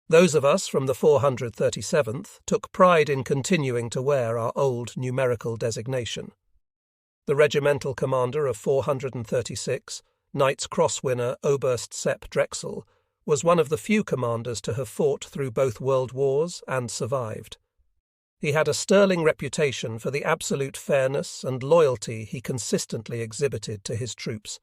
[SPEAKER 1] Those of us from the 437th took pride in continuing to wear our old numerical designation. The regimental commander of 436, Knight's Cross winner Oberst Sepp Drechsel, was one of the few commanders to have fought through both world wars and survived. He had a sterling reputation for the absolute fairness and loyalty he consistently exhibited to his troops.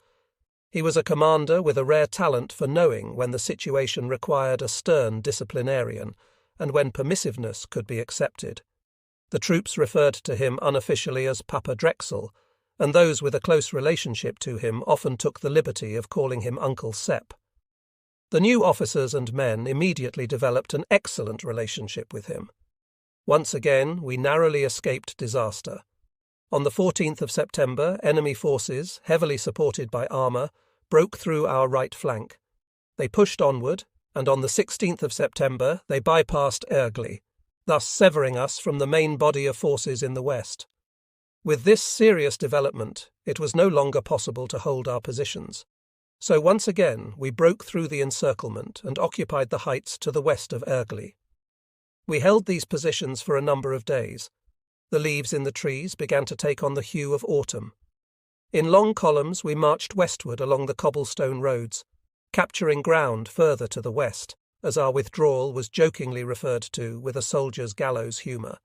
[SPEAKER 1] He was a commander with a rare talent for knowing when the situation required a stern disciplinarian and when permissiveness could be accepted. The troops referred to him unofficially as Papa Drechsel, and those with a close relationship to him often took the liberty of calling him Uncle Sepp. The new officers and men immediately developed an excellent relationship with him. Once again, we narrowly escaped disaster. On the 14th of September, enemy forces, heavily supported by armour, broke through our right flank. They pushed onward, and on the 16th of September they bypassed Encircled, thus severing us from the main body of forces in the west. With this serious development, it was no longer possible to hold our positions. So once again we broke through the encirclement and occupied the heights to the west of Encircled. We held these positions for a number of days. The leaves in the trees began to take on the hue of autumn. In long columns we marched westward along the cobblestone roads, capturing ground further to the west, as our withdrawal was jokingly referred to with a soldier's gallows humour.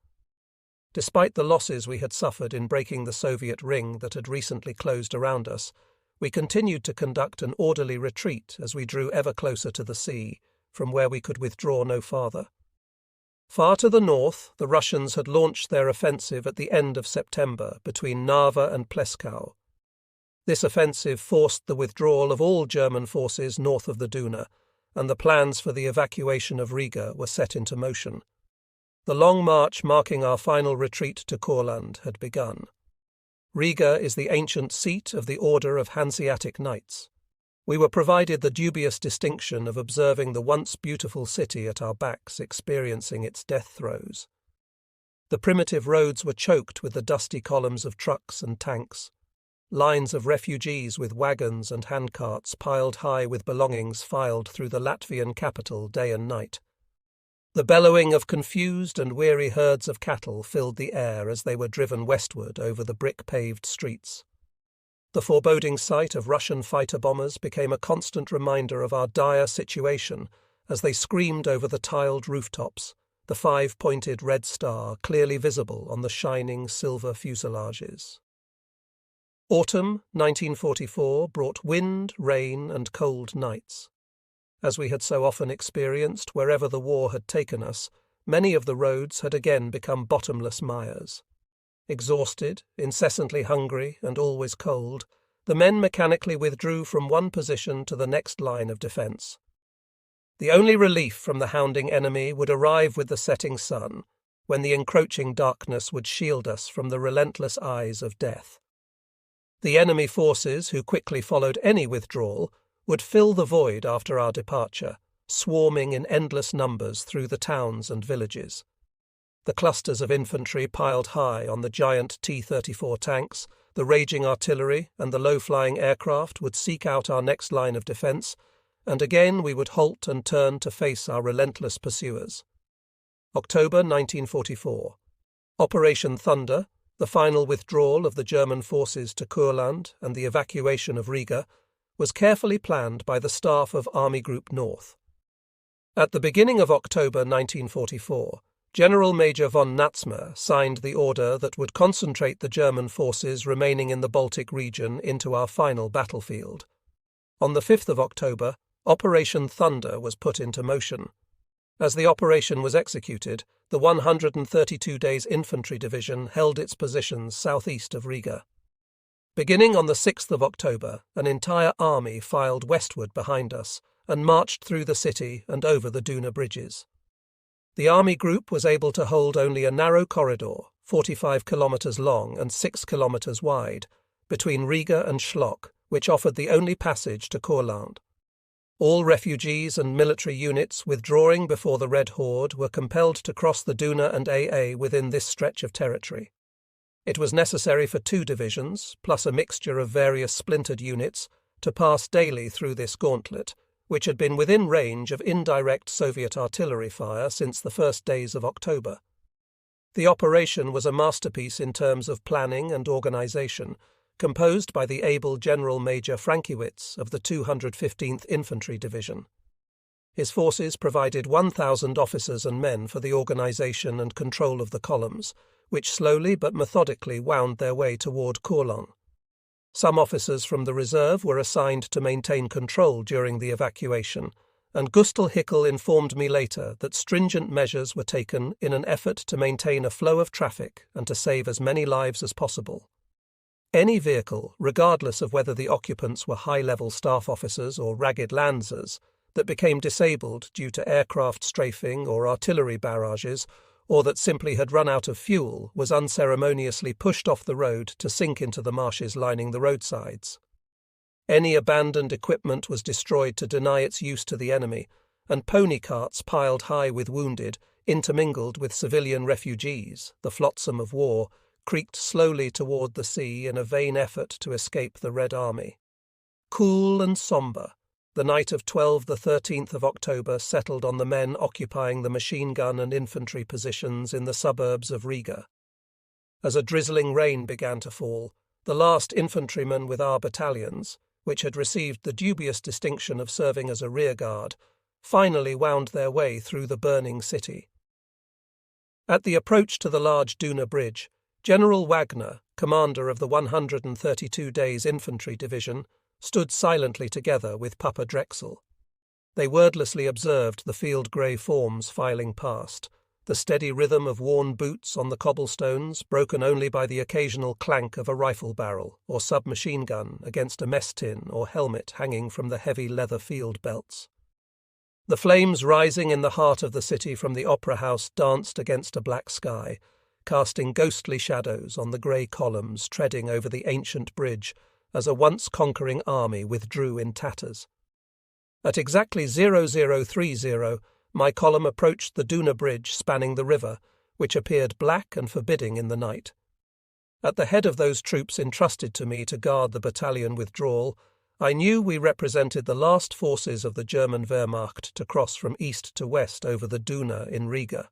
[SPEAKER 1] Despite the losses we had suffered in breaking the Soviet ring that had recently closed around us, we continued to conduct an orderly retreat as we drew ever closer to the sea, from where we could withdraw no farther. Far to the north, the Russians had launched their offensive at the end of September between Narva and Pleskau. This offensive forced the withdrawal of all German forces north of the Duna, and the plans for the evacuation of Riga were set into motion. The long march marking our final retreat to Courland had begun. Riga is the ancient seat of the Order of Hanseatic Knights. We were provided the dubious distinction of observing the once beautiful city at our backs experiencing its death throes. The primitive roads were choked with the dusty columns of trucks and tanks. Lines of refugees with wagons and handcarts piled high with belongings filed through the Latvian capital day and night. The bellowing of confused and weary herds of cattle filled the air as they were driven westward over the brick-paved streets. The foreboding sight of Russian fighter bombers became a constant reminder of our dire situation as they screamed over the tiled rooftops, the five-pointed red star clearly visible on the shining silver fuselages. Autumn 1944 brought wind, rain, and cold nights. As we had so often experienced wherever the war had taken us, many of the roads had again become bottomless mires. Exhausted, incessantly hungry, and always cold, the men mechanically withdrew from one position to the next line of defence. The only relief from the hounding enemy would arrive with the setting sun, when the encroaching darkness would shield us from the relentless eyes of death. The enemy forces, who quickly followed any withdrawal, would fill the void after our departure, swarming in endless numbers through the towns and villages. The clusters of infantry piled high on the giant T-34 tanks, the raging artillery and the low-flying aircraft would seek out our next line of defence, and again we would halt and turn to face our relentless pursuers. October 1944. Operation Thunder, the final withdrawal of the German forces to Courland and the evacuation of Riga, was carefully planned by the staff of Army Group North. At the beginning of October 1944, General Major von Natzmer signed the order that would concentrate the German forces remaining in the Baltic region into our final battlefield. On the 5th of October, Operation Thunder was put into motion. As the operation was executed, the 132 Days Infantry Division held its positions southeast of Riga. Beginning on the 6th of October, an entire army filed westward behind us and marched through the city and over the Duna bridges. The army group was able to hold only a narrow corridor, 45 kilometres long and 6 kilometres wide, between Riga and Schlock, which offered the only passage to Courland. All refugees and military units withdrawing before the Red Horde were compelled to cross the Duna and AA within this stretch of territory. It was necessary for 2 divisions, plus a mixture of various splintered units, to pass daily through this gauntlet, which had been within range of indirect Soviet artillery fire since the first days of October. The operation was a masterpiece in terms of planning and organisation, composed by the able General Major Frankiewicz of the 215th Infantry Division. His forces provided 1,000 officers and men for the organisation and control of the columns, which slowly but methodically wound their way toward Courland. Some officers from the reserve were assigned to maintain control during the evacuation, and Gustl Hickel informed me later that stringent measures were taken in an effort to maintain a flow of traffic and to save as many lives as possible. Any vehicle, regardless of whether the occupants were high-level staff officers or ragged Lancers, that became disabled due to aircraft strafing or artillery barrages, or that simply had run out of fuel, was unceremoniously pushed off the road to sink into the marshes lining the roadsides. Any abandoned equipment was destroyed to deny its use to the enemy, and pony carts piled high with wounded, intermingled with civilian refugees, the flotsam of war, creaked slowly toward the sea in a vain effort to escape the Red Army. Cool and sombre, the night of 13th of October settled on the men occupying the machine gun and infantry positions in the suburbs of Riga. As a drizzling rain began to fall, the last infantrymen with our battalions, which had received the dubious distinction of serving as a rearguard, finally wound their way through the burning city. At the approach to the large Duna bridge, General Wagner, commander of the 132 Days Infantry Division, stood silently together with Papa Drexel. They wordlessly observed the field-grey forms filing past, the steady rhythm of worn boots on the cobblestones broken only by the occasional clank of a rifle barrel or submachine gun against a mess tin or helmet hanging from the heavy leather field belts. The flames rising in the heart of the city from the opera house danced against a black sky, casting ghostly shadows on the grey columns treading over the ancient bridge as a once-conquering army withdrew in tatters. At exactly 0030, my column approached the Duna Bridge spanning the river, which appeared black and forbidding in the night. At the head of those troops entrusted to me to guard the battalion withdrawal, I knew we represented the last forces of the German Wehrmacht to cross from east to west over the Duna in Riga.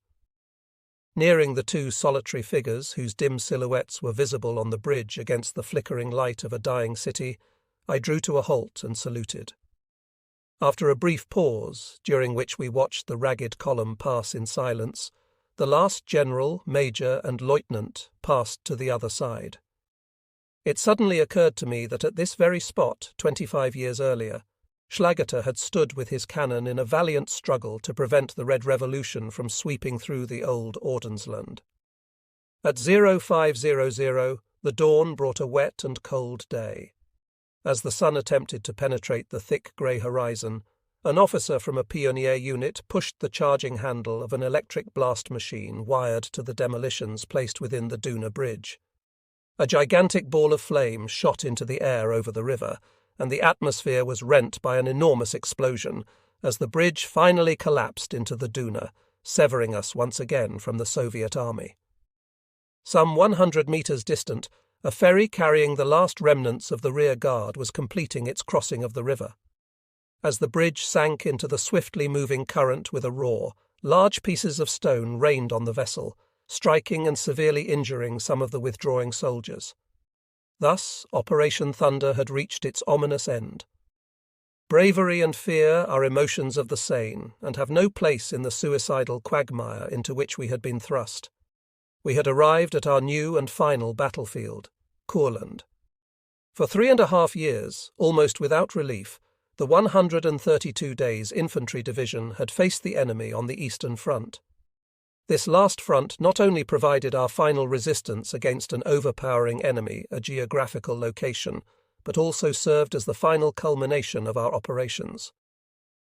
[SPEAKER 1] Nearing the two solitary figures whose dim silhouettes were visible on the bridge against the flickering light of a dying city, I drew to a halt and saluted. After a brief pause, during which we watched the ragged column pass in silence, the last general, major, and lieutenant passed to the other side. It suddenly occurred to me that at this very spot, 25 years earlier, Schlageter had stood with his cannon in a valiant struggle to prevent the Red Revolution from sweeping through the old Ordensland. At 0500, the dawn brought a wet and cold day. As the sun attempted to penetrate the thick grey horizon, an officer from a pioneer unit pushed the charging handle of an electric blast machine wired to the demolitions placed within the Duna Bridge. A gigantic ball of flame shot into the air over the river, and the atmosphere was rent by an enormous explosion as the bridge finally collapsed into the Duna, severing us once again from the Soviet army. Some 100 meters distant, a ferry carrying the last remnants of the rear guard was completing its crossing of the river. As the bridge sank into the swiftly moving current with a roar, large pieces of stone rained on the vessel, striking and severely injuring some of the withdrawing soldiers. Thus, Operation Thunder had reached its ominous end. Bravery and fear are emotions of the sane, and have no place in the suicidal quagmire into which we had been thrust. We had arrived at our new and final battlefield, Courland. For 3.5 years, almost without relief, the 132 Days Infantry Division had faced the enemy on the Eastern Front. This last front not only provided our final resistance against an overpowering enemy, a geographical location, but also served as the final culmination of our operations.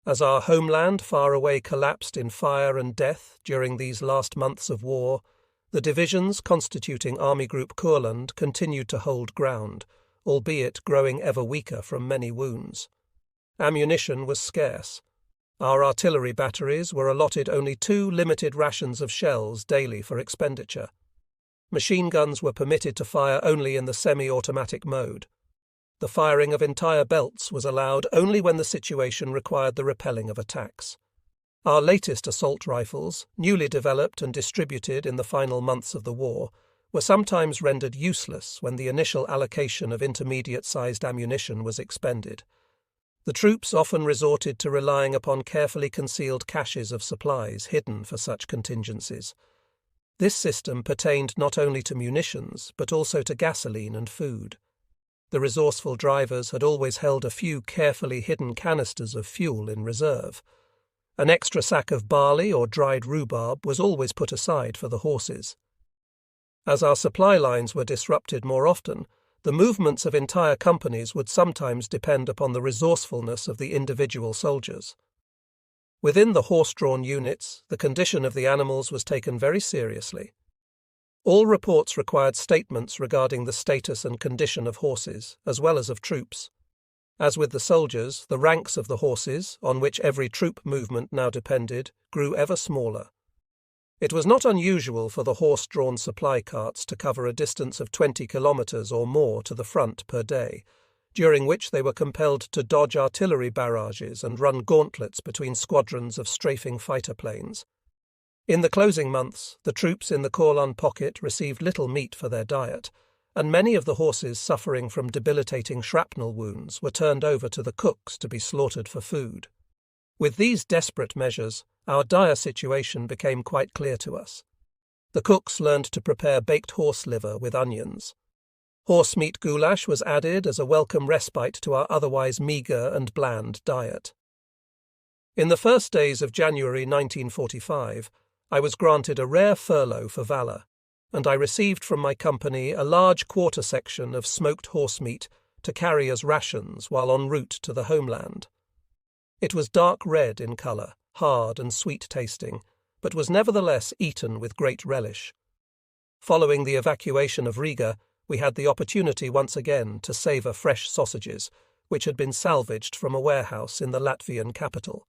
[SPEAKER 1] As our homeland far away collapsed in fire and death during these last months of war, the divisions constituting Army Group Courland continued to hold ground, albeit growing ever weaker from many wounds. Ammunition was scarce. Our artillery batteries were allotted only 2 limited rations of shells daily for expenditure. Machine guns were permitted to fire only in the semi-automatic mode. The firing of entire belts was allowed only when the situation required the repelling of attacks. Our latest assault rifles, newly developed and distributed in the final months of the war, were sometimes rendered useless when the initial allocation of intermediate-sized ammunition was expended. The troops often resorted to relying upon carefully concealed caches of supplies hidden for such contingencies. This system pertained not only to munitions, but also to gasoline and food. The resourceful drivers had always held a few carefully hidden canisters of fuel in reserve. An extra sack of barley or dried rhubarb was always put aside for the horses. As our supply lines were disrupted more often, the movements of entire companies would sometimes depend upon the resourcefulness of the individual soldiers. Within the horse-drawn units, the condition of the animals was taken very seriously. All reports required statements regarding the status and condition of horses, as well as of troops. As with the soldiers, the ranks of the horses, on which every troop movement now depended, grew ever smaller. It was not unusual for the horse-drawn supply carts to cover a distance of 20 kilometers or more to the front per day, during which they were compelled to dodge artillery barrages and run gauntlets between squadrons of strafing fighter planes. In the closing months, the troops in the Courland pocket received little meat for their diet, and many of the horses suffering from debilitating shrapnel wounds were turned over to the cooks to be slaughtered for food. With these desperate measures, our dire situation became quite clear to us. The cooks learned to prepare baked horse liver with onions. Horse meat goulash was added as a welcome respite to our otherwise meagre and bland diet. In the first days of January 1945, I was granted a rare furlough for valour, and I received from my company a large quarter section of smoked horse meat to carry as rations while en route to the homeland. It was dark red in colour, hard and sweet-tasting, but was nevertheless eaten with great relish. Following the evacuation of Riga, we had the opportunity once again to savour fresh sausages, which had been salvaged from a warehouse in the Latvian capital.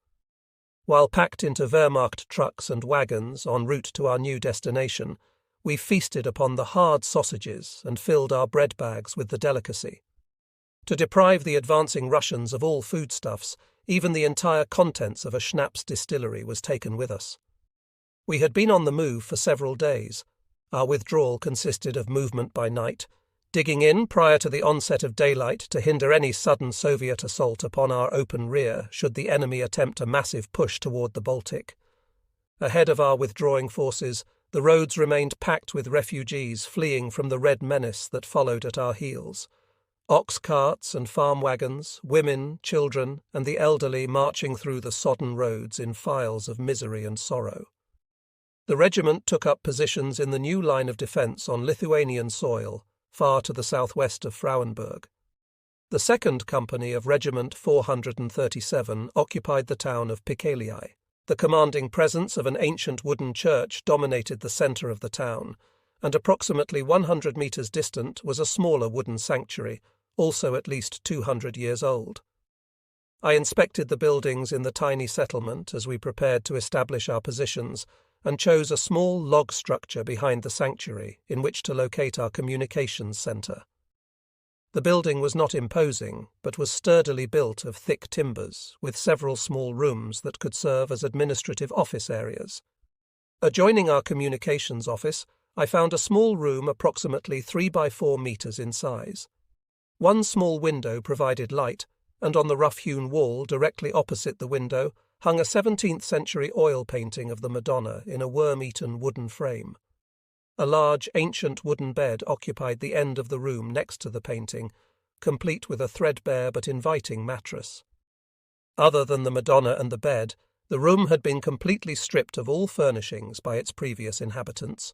[SPEAKER 1] While packed into Wehrmacht trucks and wagons en route to our new destination, we feasted upon the hard sausages and filled our bread bags with the delicacy. To deprive the advancing Russians of all foodstuffs, even the entire contents of a schnapps distillery was taken with us. We had been on the move for several days. Our withdrawal consisted of movement by night, digging in prior to the onset of daylight to hinder any sudden Soviet assault upon our open rear should the enemy attempt a massive push toward the Baltic. Ahead of our withdrawing forces, the roads remained packed with refugees fleeing from the red menace that followed at our heels. Ox carts and farm wagons, women, children, and the elderly marching through the sodden roads in files of misery and sorrow. The regiment took up positions in the new line of defence on Lithuanian soil, far to the southwest of Frauenburg. The 2nd Company of Regiment 437 occupied the town of Pikeliai. The commanding presence of an ancient wooden church dominated the centre of the town, and approximately 100 metres distant was a smaller wooden sanctuary, also at least 200 years old. I inspected the buildings in the tiny settlement as we prepared to establish our positions, and chose a small log structure behind the sanctuary in which to locate our communications centre. The building was not imposing, but was sturdily built of thick timbers, with several small rooms that could serve as administrative office areas. Adjoining our communications office, I found a small room approximately 3 by 4 metres in size. One small window provided light, and on the rough-hewn wall directly opposite the window hung a 17th-century oil painting of the Madonna in a worm-eaten wooden frame. A large, ancient wooden bed occupied the end of the room next to the painting, complete with a threadbare but inviting mattress. Other than the Madonna and the bed, the room had been completely stripped of all furnishings by its previous inhabitants.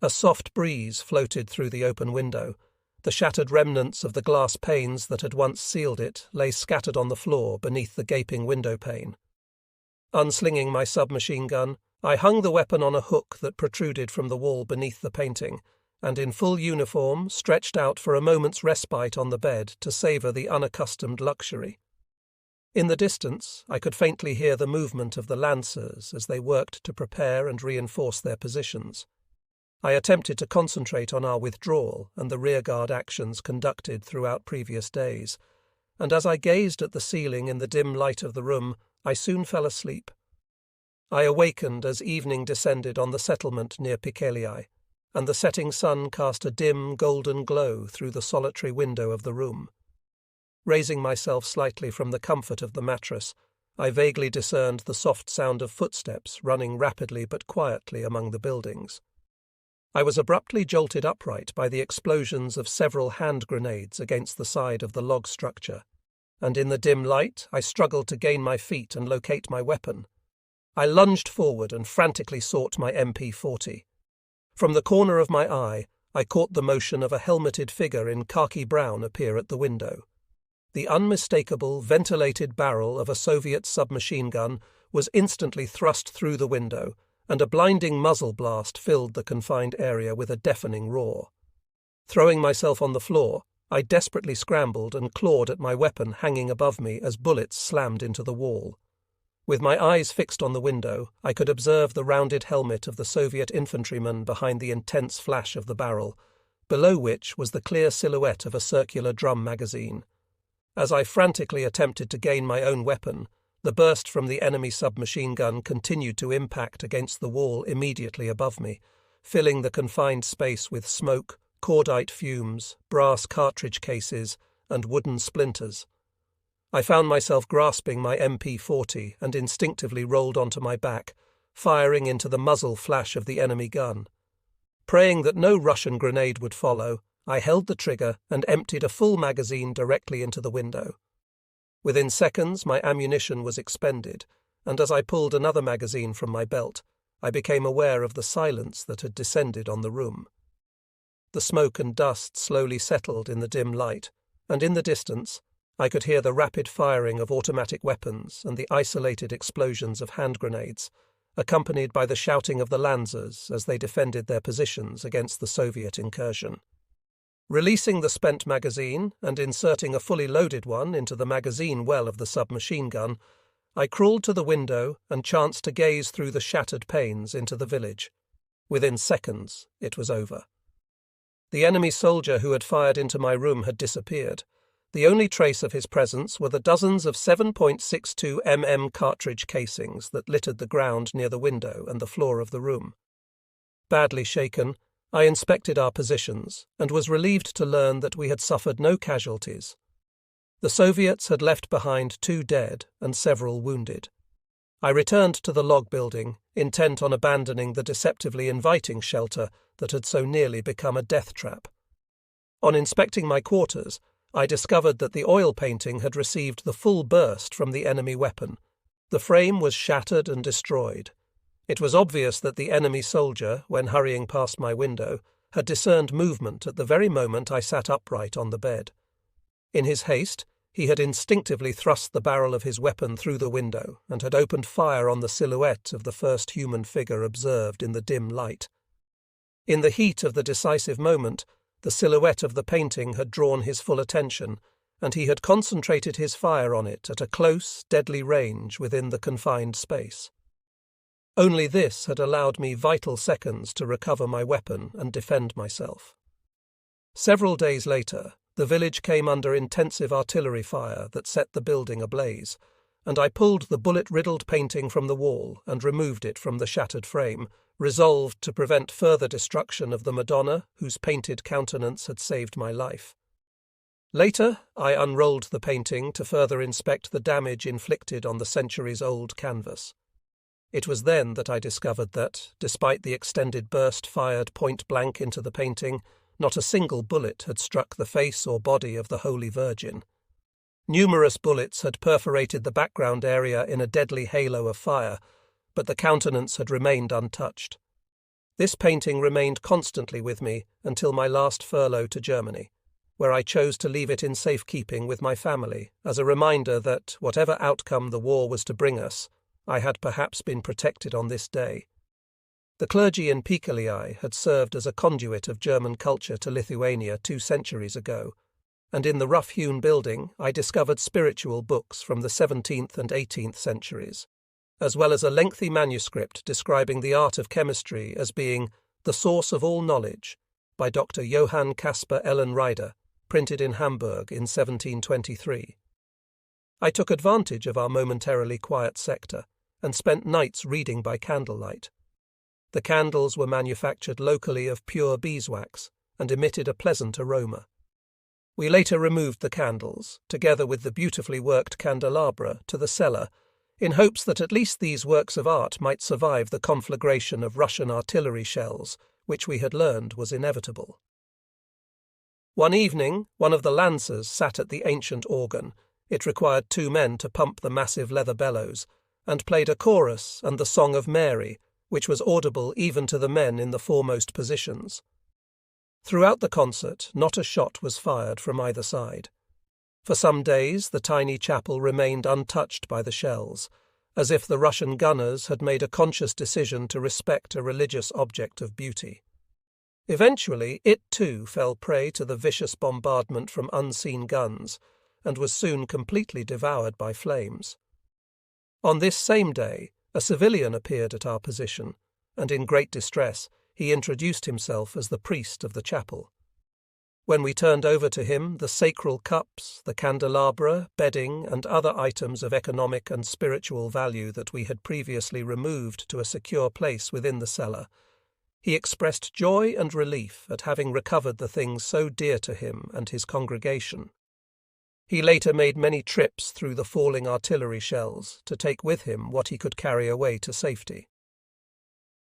[SPEAKER 1] A soft breeze floated through the open window. The shattered remnants of the glass panes that had once sealed it lay scattered on the floor beneath the gaping window pane. Unslinging my submachine gun, I hung the weapon on a hook that protruded from the wall beneath the painting, and in full uniform stretched out for a moment's respite on the bed to savour the unaccustomed luxury. In the distance, I could faintly hear the movement of the lancers as they worked to prepare and reinforce their positions. I attempted to concentrate on our withdrawal and the rearguard actions conducted throughout previous days, and as I gazed at the ceiling in the dim light of the room, I soon fell asleep. I awakened as evening descended on the settlement near Pikeliai, and the setting sun cast a dim golden glow through the solitary window of the room. Raising myself slightly from the comfort of the mattress, I vaguely discerned the soft sound of footsteps running rapidly but quietly among the buildings. I was abruptly jolted upright by the explosions of several hand grenades against the side of the log structure, and in the dim light I struggled to gain my feet and locate my weapon. I lunged forward and frantically sought my MP40. From the corner of my eye, I caught the motion of a helmeted figure in khaki brown appear at the window. The unmistakable, ventilated barrel of a Soviet submachine gun was instantly thrust through the window, and a blinding muzzle blast filled the confined area with a deafening roar. Throwing myself on the floor, I desperately scrambled and clawed at my weapon hanging above me as bullets slammed into the wall. With my eyes fixed on the window, I could observe the rounded helmet of the Soviet infantryman behind the intense flash of the barrel, below which was the clear silhouette of a circular drum magazine. As I frantically attempted to gain my own weapon, the burst from the enemy submachine gun continued to impact against the wall immediately above me, filling the confined space with smoke, cordite fumes, brass cartridge cases, and wooden splinters. I found myself grasping my MP40 and instinctively rolled onto my back, firing into the muzzle flash of the enemy gun. Praying that no Russian grenade would follow, I held the trigger and emptied a full magazine directly into the window. Within seconds, my ammunition was expended, and as I pulled another magazine from my belt, I became aware of the silence that had descended on the room. The smoke and dust slowly settled in the dim light, and in the distance, I could hear the rapid firing of automatic weapons and the isolated explosions of hand grenades, accompanied by the shouting of the Lancers as they defended their positions against the Soviet incursion. Releasing the spent magazine and inserting a fully loaded one into the magazine well of the submachine gun, I crawled to the window and chanced to gaze through the shattered panes into the village. Within seconds, it was over. The enemy soldier who had fired into my room had disappeared. The only trace of his presence were the dozens of 7.62 mm cartridge casings that littered the ground near the window and the floor of the room. Badly shaken, I inspected our positions and was relieved to learn that we had suffered no casualties. The Soviets had left behind 2 dead and several wounded. I returned to the log building, intent on abandoning the deceptively inviting shelter that had so nearly become a death trap. On inspecting my quarters, I discovered that the oil painting had received the full burst from the enemy weapon. The frame was shattered and destroyed. It was obvious that the enemy soldier, when hurrying past my window, had discerned movement at the very moment I sat upright on the bed. In his haste, he had instinctively thrust the barrel of his weapon through the window and had opened fire on the silhouette of the first human figure observed in the dim light. In the heat of the decisive moment, the silhouette of the painting had drawn his full attention, and he had concentrated his fire on it at a close, deadly range within the confined space. Only this had allowed me vital seconds to recover my weapon and defend myself. Several days later, the village came under intensive artillery fire that set the building ablaze, and I pulled the bullet-riddled painting from the wall and removed it from the shattered frame, resolved to prevent further destruction of the Madonna whose painted countenance had saved my life. Later, I unrolled the painting to further inspect the damage inflicted on the centuries-old canvas. It was then that I discovered that, despite the extended burst fired point-blank into the painting, not a single bullet had struck the face or body of the Holy Virgin. Numerous bullets had perforated the background area in a deadly halo of fire, but the countenance had remained untouched. This painting remained constantly with me until my last furlough to Germany, where I chose to leave it in safekeeping with my family as a reminder that, whatever outcome the war was to bring us, I had perhaps been protected on this day. The clergy in Piccoli had served as a conduit of German culture to Lithuania 2 centuries ago, and in the rough-hewn building I discovered spiritual books from the 17th and 18th centuries, as well as a lengthy manuscript describing the art of chemistry as being the source of all knowledge by Dr. Johann Caspar Ellenreider, printed in Hamburg in 1723. I took advantage of our momentarily quiet sector and spent nights reading by candlelight. The candles were manufactured locally of pure beeswax and emitted a pleasant aroma. We later removed the candles, together with the beautifully worked candelabra, to the cellar, in hopes that at least these works of art might survive the conflagration of Russian artillery shells, which we had learned was inevitable. One evening, one of the Lancers sat at the ancient organ. It required 2 men to pump the massive leather bellows, and played a chorus and the Song of Mary, which was audible even to the men in the foremost positions. Throughout the concert, not a shot was fired from either side. For some days, the tiny chapel remained untouched by the shells, as if the Russian gunners had made a conscious decision to respect a religious object of beauty. Eventually, it too fell prey to the vicious bombardment from unseen guns, and was soon completely devoured by flames. On this same day, a civilian appeared at our position, and in great distress he introduced himself as the priest of the chapel. When we turned over to him the sacral cups, the candelabra, bedding, and other items of economic and spiritual value that we had previously removed to a secure place within the cellar, he expressed joy and relief at having recovered the things so dear to him and his congregation. He later made many trips through the falling artillery shells to take with him what he could carry away to safety.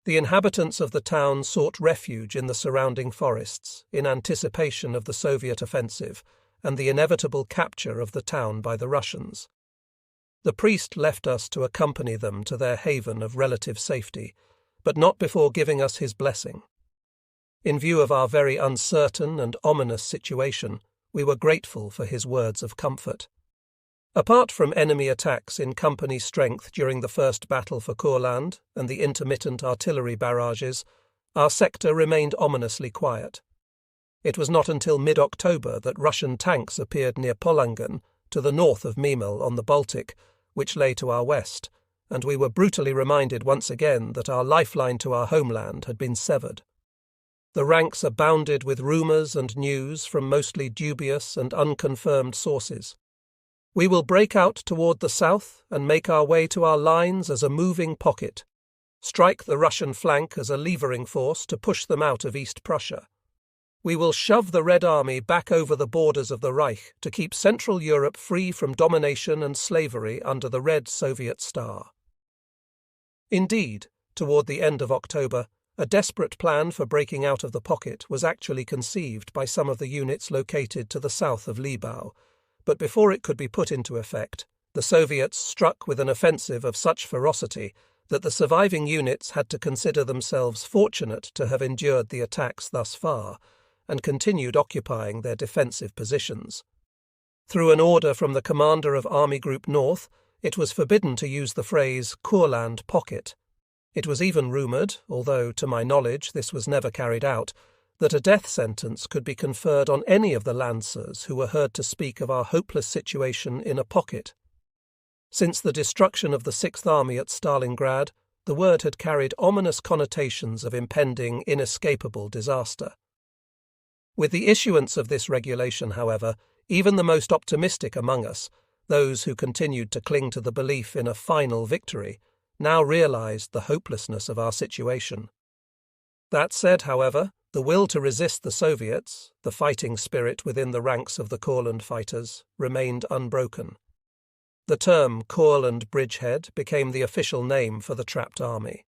[SPEAKER 1] The inhabitants of the town sought refuge in the surrounding forests in anticipation of the Soviet offensive and the inevitable capture of the town by the Russians. The priest left us to accompany them to their haven of relative safety, but not before giving us his blessing. In view of our very uncertain and ominous situation, we were grateful for his words of comfort. Apart from enemy attacks in company strength during the First Battle for Courland and the intermittent artillery barrages, our sector remained ominously quiet. It was not until mid-October that Russian tanks appeared near Polangen, to the north of Memel on the Baltic, which lay to our west, and we were brutally reminded once again that our lifeline to our homeland had been severed. The ranks abounded with rumours and news from mostly dubious and unconfirmed sources. We will break out toward the south and make our way to our lines as a moving pocket, strike the Russian flank as a levering force to push them out of East Prussia. We will shove the Red Army back over the borders of the Reich to keep Central Europe free from domination and slavery under the Red Soviet Star. Indeed, toward the end of October, a desperate plan for breaking out of the pocket was actually conceived by some of the units located to the south of Libau, but before it could be put into effect, the Soviets struck with an offensive of such ferocity that the surviving units had to consider themselves fortunate to have endured the attacks thus far, and continued occupying their defensive positions. Through an order from the commander of Army Group North, it was forbidden to use the phrase Courland pocket. It was even rumoured, although to my knowledge this was never carried out, that a death sentence could be conferred on any of the Lancers who were heard to speak of our hopeless situation in a pocket. Since the destruction of the Sixth Army at Stalingrad, the word had carried ominous connotations of impending, inescapable disaster. With the issuance of this regulation, however, even the most optimistic among us, those who continued to cling to the belief in a final victory, now realized the hopelessness of our situation. That said, however, the will to resist the Soviets, the fighting spirit within the ranks of the Courland fighters, remained unbroken. The term Courland Bridgehead became the official name for the trapped army.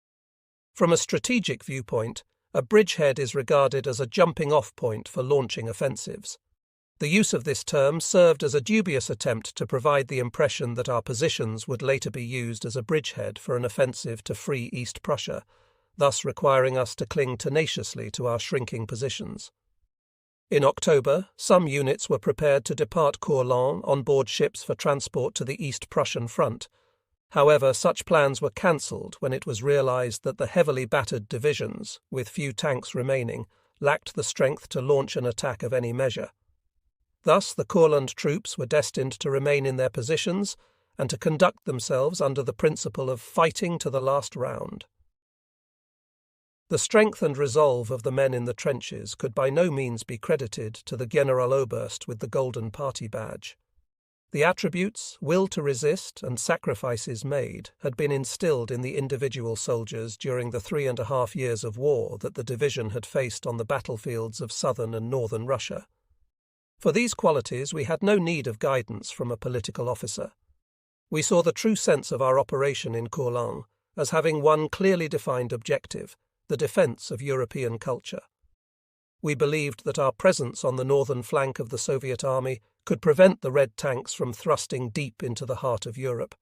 [SPEAKER 1] From a strategic viewpoint, a bridgehead is regarded as a jumping-off point for launching offensives. The use of this term served as a dubious attempt to provide the impression that our positions would later be used as a bridgehead for an offensive to free East Prussia, thus requiring us to cling tenaciously to our shrinking positions. In October, some units were prepared to depart Courland on board ships for transport to the East Prussian front. However, such plans were cancelled when it was realised that the heavily battered divisions, with few tanks remaining, lacked the strength to launch an attack of any measure. Thus, the Courland troops were destined to remain in their positions and to conduct themselves under the principle of fighting to the last round. The strength and resolve of the men in the trenches could by no means be credited to the Generaloberst with the Golden Party badge. The attributes, will to resist, and sacrifices made had been instilled in the individual soldiers during the 3.5 years of war that the division had faced on the battlefields of southern and northern Russia. For these qualities we had no need of guidance from a political officer. We saw the true sense of our operation in Courland as having one clearly defined objective, the defence of European culture. We believed that our presence on the northern flank of the Soviet army could prevent the Red tanks from thrusting deep into the heart of Europe.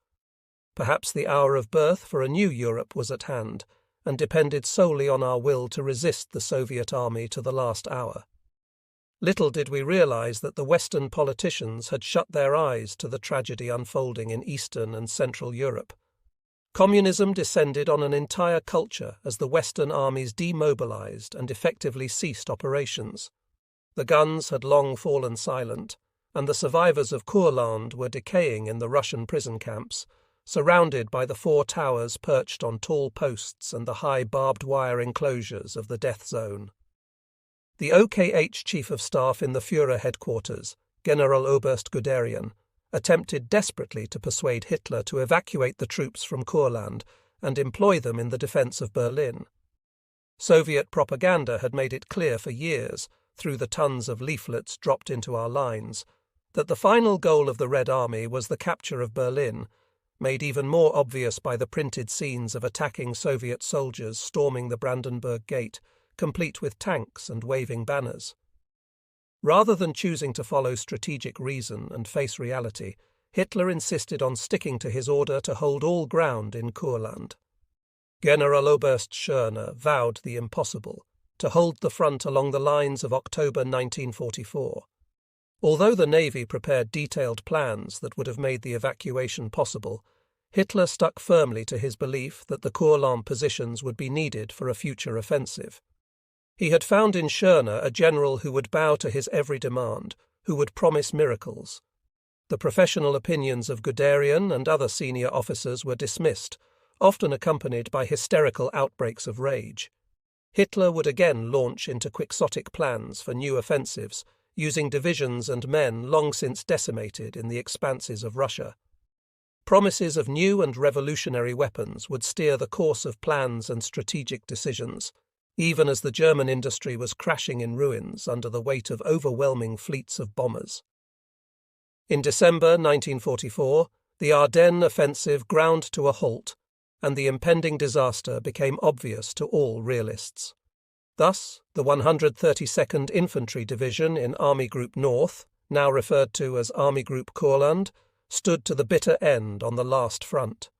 [SPEAKER 1] Perhaps the hour of birth for a new Europe was at hand, and depended solely on our will to resist the Soviet army to the last hour. Little did we realize that the Western politicians had shut their eyes to the tragedy unfolding in Eastern and Central Europe. Communism descended on an entire culture as the Western armies demobilized and effectively ceased operations. The guns had long fallen silent, and the survivors of Courland were decaying in the Russian prison camps, surrounded by the 4 towers perched on tall posts and the high barbed wire enclosures of the death zone. The Ep.8 Chief of Staff in the Führer headquarters, Generaloberst Guderian, attempted desperately to persuade Hitler to evacuate the troops from Courland and employ them in the defence of Berlin. Soviet propaganda had made it clear for years, through the tons of leaflets dropped into our lines, that the final goal of the Red Army was the capture of Berlin, made even more obvious by the printed scenes of attacking Soviet soldiers storming the Brandenburg Gate, complete with tanks and waving banners. Rather than choosing to follow strategic reason and face reality, Hitler insisted on sticking to his order to hold all ground in Courland. Generaloberst Schörner vowed the impossible, to hold the front along the lines of October 1944. Although the Navy prepared detailed plans that would have made the evacuation possible, Hitler stuck firmly to his belief that the Courland positions would be needed for a future offensive. He had found in Schörner a general who would bow to his every demand, who would promise miracles. The professional opinions of Guderian and other senior officers were dismissed, often accompanied by hysterical outbreaks of rage. Hitler would again launch into quixotic plans for new offensives, using divisions and men long since decimated in the expanses of Russia. Promises of new and revolutionary weapons would steer the course of plans and strategic decisions, even as the German industry was crashing in ruins under the weight of overwhelming fleets of bombers. In December 1944, the Ardennes offensive ground to a halt, and the impending disaster became obvious to all realists. Thus, the 132nd Infantry Division in Army Group North, now referred to as Army Group Courland, stood to the bitter end on the last front.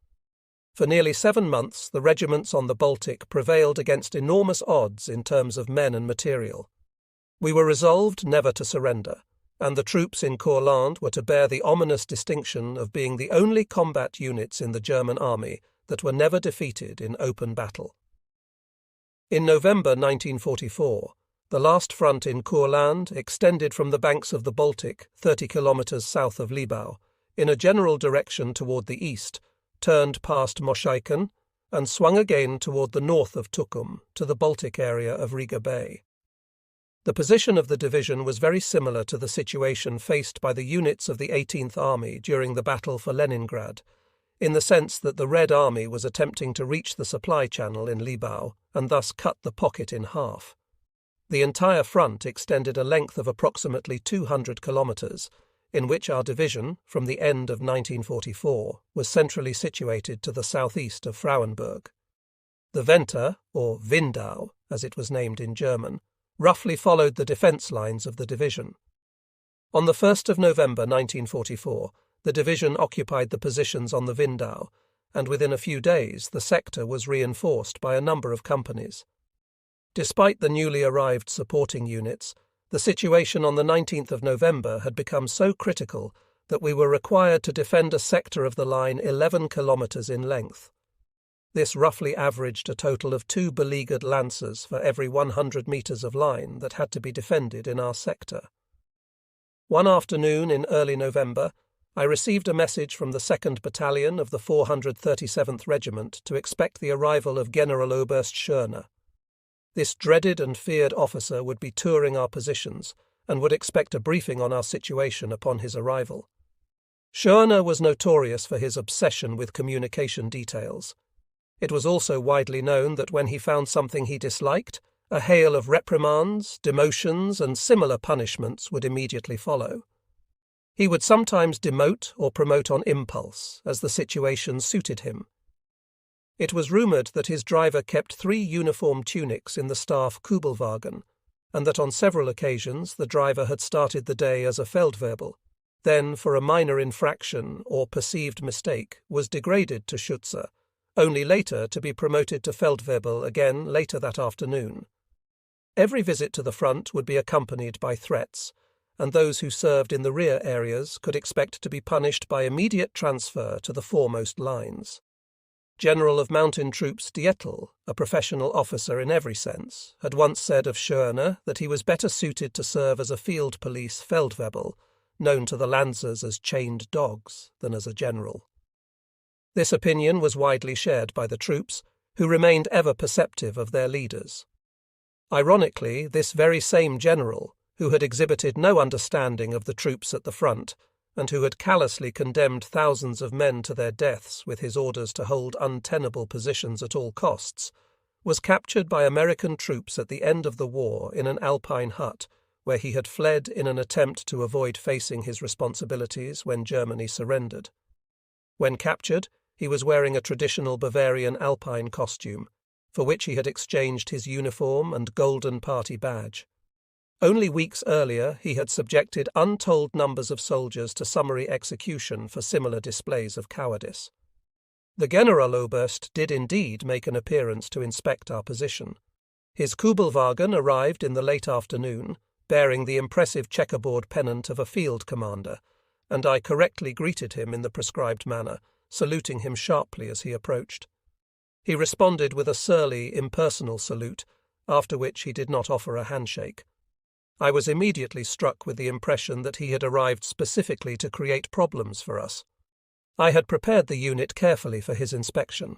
[SPEAKER 1] For nearly 7 months, the regiments on the Baltic prevailed against enormous odds in terms of men and material. We were resolved never to surrender, and the troops in Courland were to bear the ominous distinction of being the only combat units in the German army that were never defeated in open battle. In November 1944, the last front in Courland extended from the banks of the Baltic 30 kilometers south of Libau, in a general direction toward the east, turned past Moscheiken, and swung again toward the north of Tukum to the Baltic area of Riga Bay. The position of the division was very similar to the situation faced by the units of the 18th Army during the battle for Leningrad, in the sense that the Red Army was attempting to reach the supply channel in Libau and thus cut the pocket in half. The entire front extended a length of approximately 200 kilometers, in which our division, from the end of 1944, was centrally situated to the southeast of Frauenburg. The Venter, or Windau, as it was named in German, roughly followed the defence lines of the division. On the 1st of November 1944, the division occupied the positions on the Windau, and within a few days the sector was reinforced by a number of companies. Despite the newly arrived supporting units, the situation on the 19th of November had become so critical that we were required to defend a sector of the line 11 kilometers in length. This roughly averaged a total of 2 beleaguered lancers for every 100 meters of line that had to be defended in our sector. One afternoon in early November, I received a message from the 2nd Battalion of the 437th Regiment to expect the arrival of Generaloberst Schörner. This dreaded and feared officer would be touring our positions and would expect a briefing on our situation upon his arrival. Schörner was notorious for his obsession with communication details. It was also widely known that when he found something he disliked, a hail of reprimands, demotions, and similar punishments would immediately follow. He would sometimes demote or promote on impulse, as the situation suited him. It was rumoured that his driver kept 3 uniform tunics in the staff Kubelwagen, and that on several occasions the driver had started the day as a Feldwebel, then for a minor infraction or perceived mistake was degraded to Schütze, only later to be promoted to Feldwebel again later that afternoon. Every visit to the front would be accompanied by threats, and those who served in the rear areas could expect to be punished by immediate transfer to the foremost lines. General of Mountain Troops Dietl, a professional officer in every sense, had once said of Schörner that he was better suited to serve as a field police Feldwebel, known to the Lancers as chained dogs, than as a general. This opinion was widely shared by the troops, who remained ever perceptive of their leaders. Ironically, this very same general, who had exhibited no understanding of the troops at the front, and who had callously condemned thousands of men to their deaths with his orders to hold untenable positions at all costs, was captured by American troops at the end of the war in an Alpine hut, where he had fled in an attempt to avoid facing his responsibilities when Germany surrendered. When captured, he was wearing a traditional Bavarian Alpine costume, for which he had exchanged his uniform and golden party badge. Only weeks earlier he had subjected untold numbers of soldiers to summary execution for similar displays of cowardice. The Generaloberst did indeed make an appearance to inspect our position. His Kubelwagen arrived in the late afternoon, bearing the impressive checkerboard pennant of a field commander, and I correctly greeted him in the prescribed manner, saluting him sharply as he approached. He responded with a surly, impersonal salute, after which he did not offer a handshake. I was immediately struck with the impression that he had arrived specifically to create problems for us. I had prepared the unit carefully for his inspection.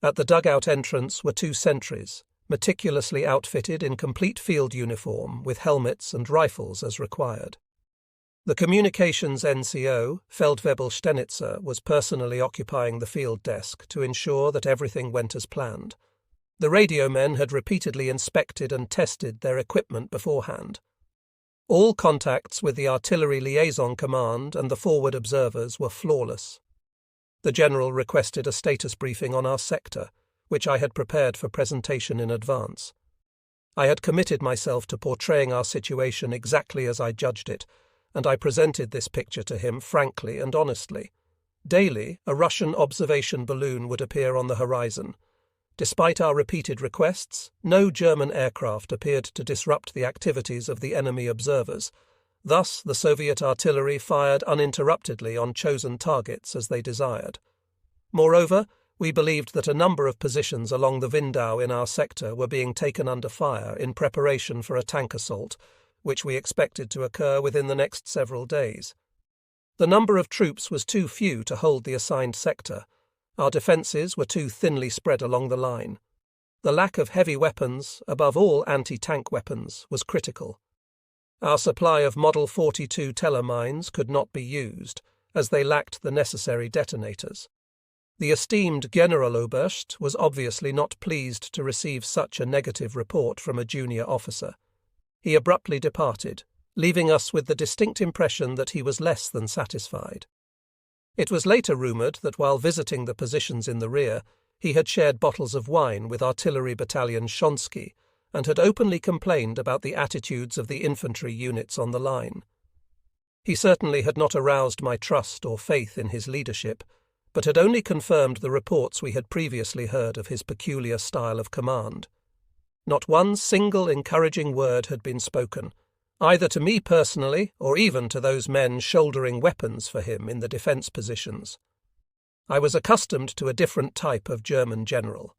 [SPEAKER 1] At the dugout entrance were 2 sentries, meticulously outfitted in complete field uniform with helmets and rifles as required. The communications NCO, Feldwebel-Stenitzer, was personally occupying the field desk to ensure that everything went as planned. The radio men had repeatedly inspected and tested their equipment beforehand. All contacts with the Artillery Liaison Command and the forward observers were flawless. The General requested a status briefing on our sector, which I had prepared for presentation in advance. I had committed myself to portraying our situation exactly as I judged it, and I presented this picture to him frankly and honestly. Daily, a Russian observation balloon would appear on the horizon. Despite our repeated requests, no German aircraft appeared to disrupt the activities of the enemy observers. Thus, the Soviet artillery fired uninterruptedly on chosen targets as they desired. Moreover, we believed that a number of positions along the Windau in our sector were being taken under fire in preparation for a tank assault, which we expected to occur within the next several days. The number of troops was too few to hold the assigned sector. Our defences were too thinly spread along the line. The lack of heavy weapons, above all anti-tank weapons, was critical. Our supply of Model 42 Teller mines could not be used, as they lacked the necessary detonators. The esteemed Generaloberst was obviously not pleased to receive such a negative report from a junior officer. He abruptly departed, leaving us with the distinct impression that he was less than satisfied. It was later rumoured that while visiting the positions in the rear, he had shared bottles of wine with Artillery Battalion Shonsky and had openly complained about the attitudes of the infantry units on the line. He certainly had not aroused my trust or faith in his leadership, but had only confirmed the reports we had previously heard of his peculiar style of command. Not one single encouraging word had been spoken, either to me personally or even to those men shouldering weapons for him in the defence positions. I was accustomed to a different type of German general.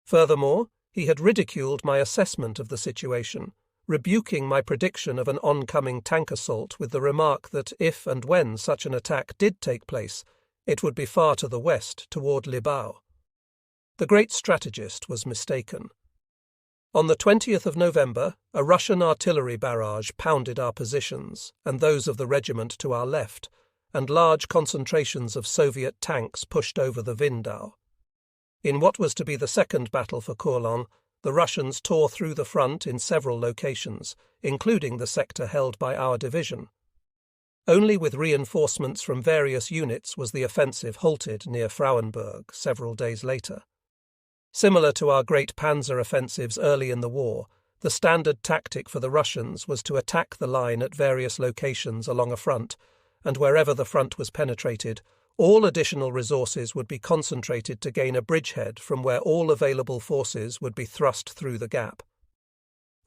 [SPEAKER 1] Furthermore, he had ridiculed my assessment of the situation, rebuking my prediction of an oncoming tank assault with the remark that if and when such an attack did take place, it would be far to the west toward Libau. The great strategist was mistaken. On the 20th of November, a Russian artillery barrage pounded our positions and those of the regiment to our left, and large concentrations of Soviet tanks pushed over the Windau. In what was to be the second battle for Courland, the Russians tore through the front in several locations, including the sector held by our division. Only with reinforcements from various units was the offensive halted near Frauenburg several days later. Similar to our great panzer offensives early in the war, the standard tactic for the Russians was to attack the line at various locations along a front, and wherever the front was penetrated, all additional resources would be concentrated to gain a bridgehead from where all available forces would be thrust through the gap.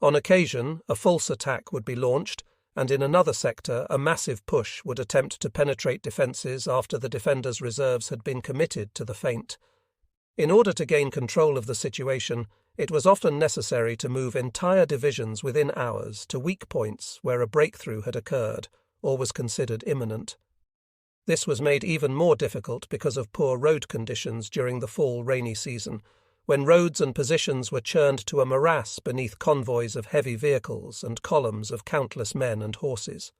[SPEAKER 1] On occasion, a false attack would be launched, and in another sector a massive push would attempt to penetrate defences after the defenders' reserves had been committed to the feint. In order to gain control of the situation, it was often necessary to move entire divisions within hours to weak points where a breakthrough had occurred or was considered imminent. This was made even more difficult because of poor road conditions during the fall rainy season, when roads and positions were churned to a morass beneath convoys of heavy vehicles and columns of countless men and horses.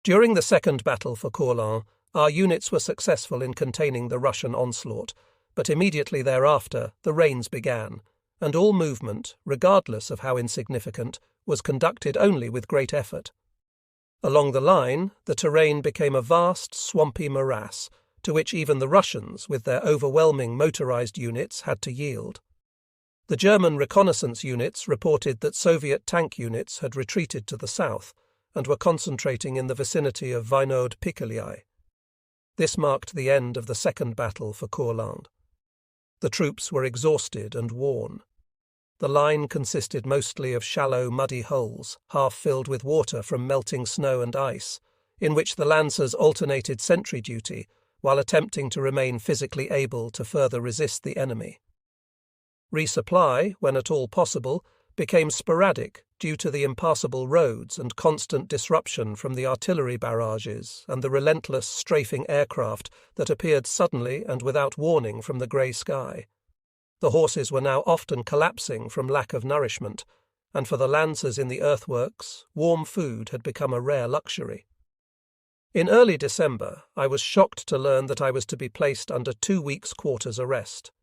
[SPEAKER 1] During the second battle for Courland, our units were successful in containing the Russian onslaught, but immediately thereafter the rains began, and all movement, regardless of how insignificant, was conducted only with great effort. Along the line, the terrain became a vast, swampy morass, to which even the Russians, with their overwhelming motorized units, had to yield. The German reconnaissance units reported that Soviet tank units had retreated to the south and were concentrating in the vicinity of Wynod-Picheliai. This marked the end of the second battle for Courland. The troops were exhausted and worn. The line consisted mostly of shallow, muddy holes, half filled with water from melting snow and ice, in which the lancers alternated sentry duty while attempting to remain physically able to further resist the enemy. Resupply, when at all possible, became sporadic due to the impassable roads and constant disruption from the artillery barrages and the relentless strafing aircraft that appeared suddenly and without warning from the grey sky. The horses were now often collapsing from lack of nourishment, and for the lancers in the earthworks, warm food had become a rare luxury. In early December, I was shocked to learn that I was to be placed under 2 weeks' quarters arrest.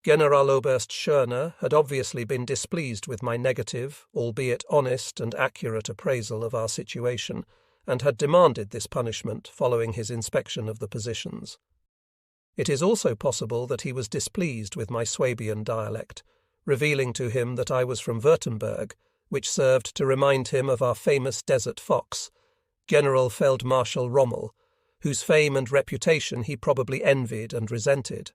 [SPEAKER 1] Generaloberst Schörner had obviously been displeased with my negative, albeit honest and accurate appraisal of our situation, and had demanded this punishment following his inspection of the positions. It is also possible that he was displeased with my Swabian dialect, revealing to him that I was from Württemberg, which served to remind him of our famous desert fox, General Feldmarschall Rommel, whose fame and reputation he probably envied and resented.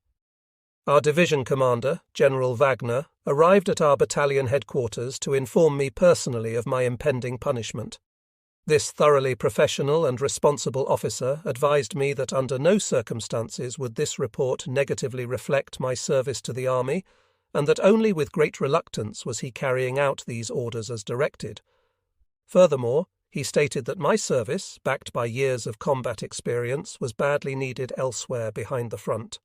[SPEAKER 1] Our division commander, General Wagner, arrived at our battalion headquarters to inform me personally of my impending punishment. This thoroughly professional and responsible officer advised me that under no circumstances would this report negatively reflect my service to the army, and that only with great reluctance was he carrying out these orders as directed. Furthermore, he stated that my service, backed by years of combat experience, was badly needed elsewhere behind the front.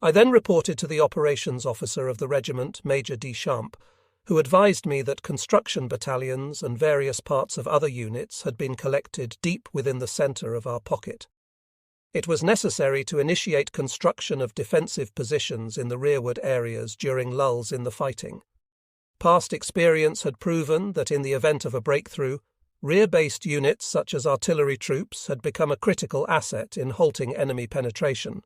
[SPEAKER 1] I then reported to the operations officer of the regiment, Major Deschamps, who advised me that construction battalions and various parts of other units had been collected deep within the centre of our pocket. It was necessary to initiate construction of defensive positions in the rearward areas during lulls in the fighting. Past experience had proven that in the event of a breakthrough, rear-based units such as artillery troops had become a critical asset in halting enemy penetration.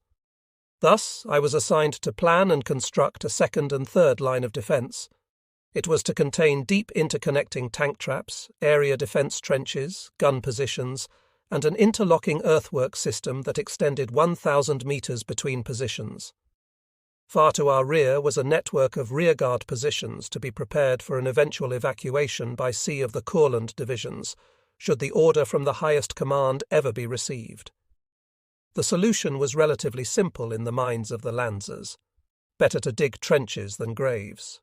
[SPEAKER 1] Thus, I was assigned to plan and construct a second and third line of defence. It was to contain deep interconnecting tank traps, area defence trenches, gun positions, and an interlocking earthwork system that extended 1,000 metres between positions. Far to our rear was a network of rearguard positions to be prepared for an eventual evacuation by sea of the Courland divisions, should the order from the highest command ever be received. The solution was relatively simple in the minds of the Lancers. Better to dig trenches than graves.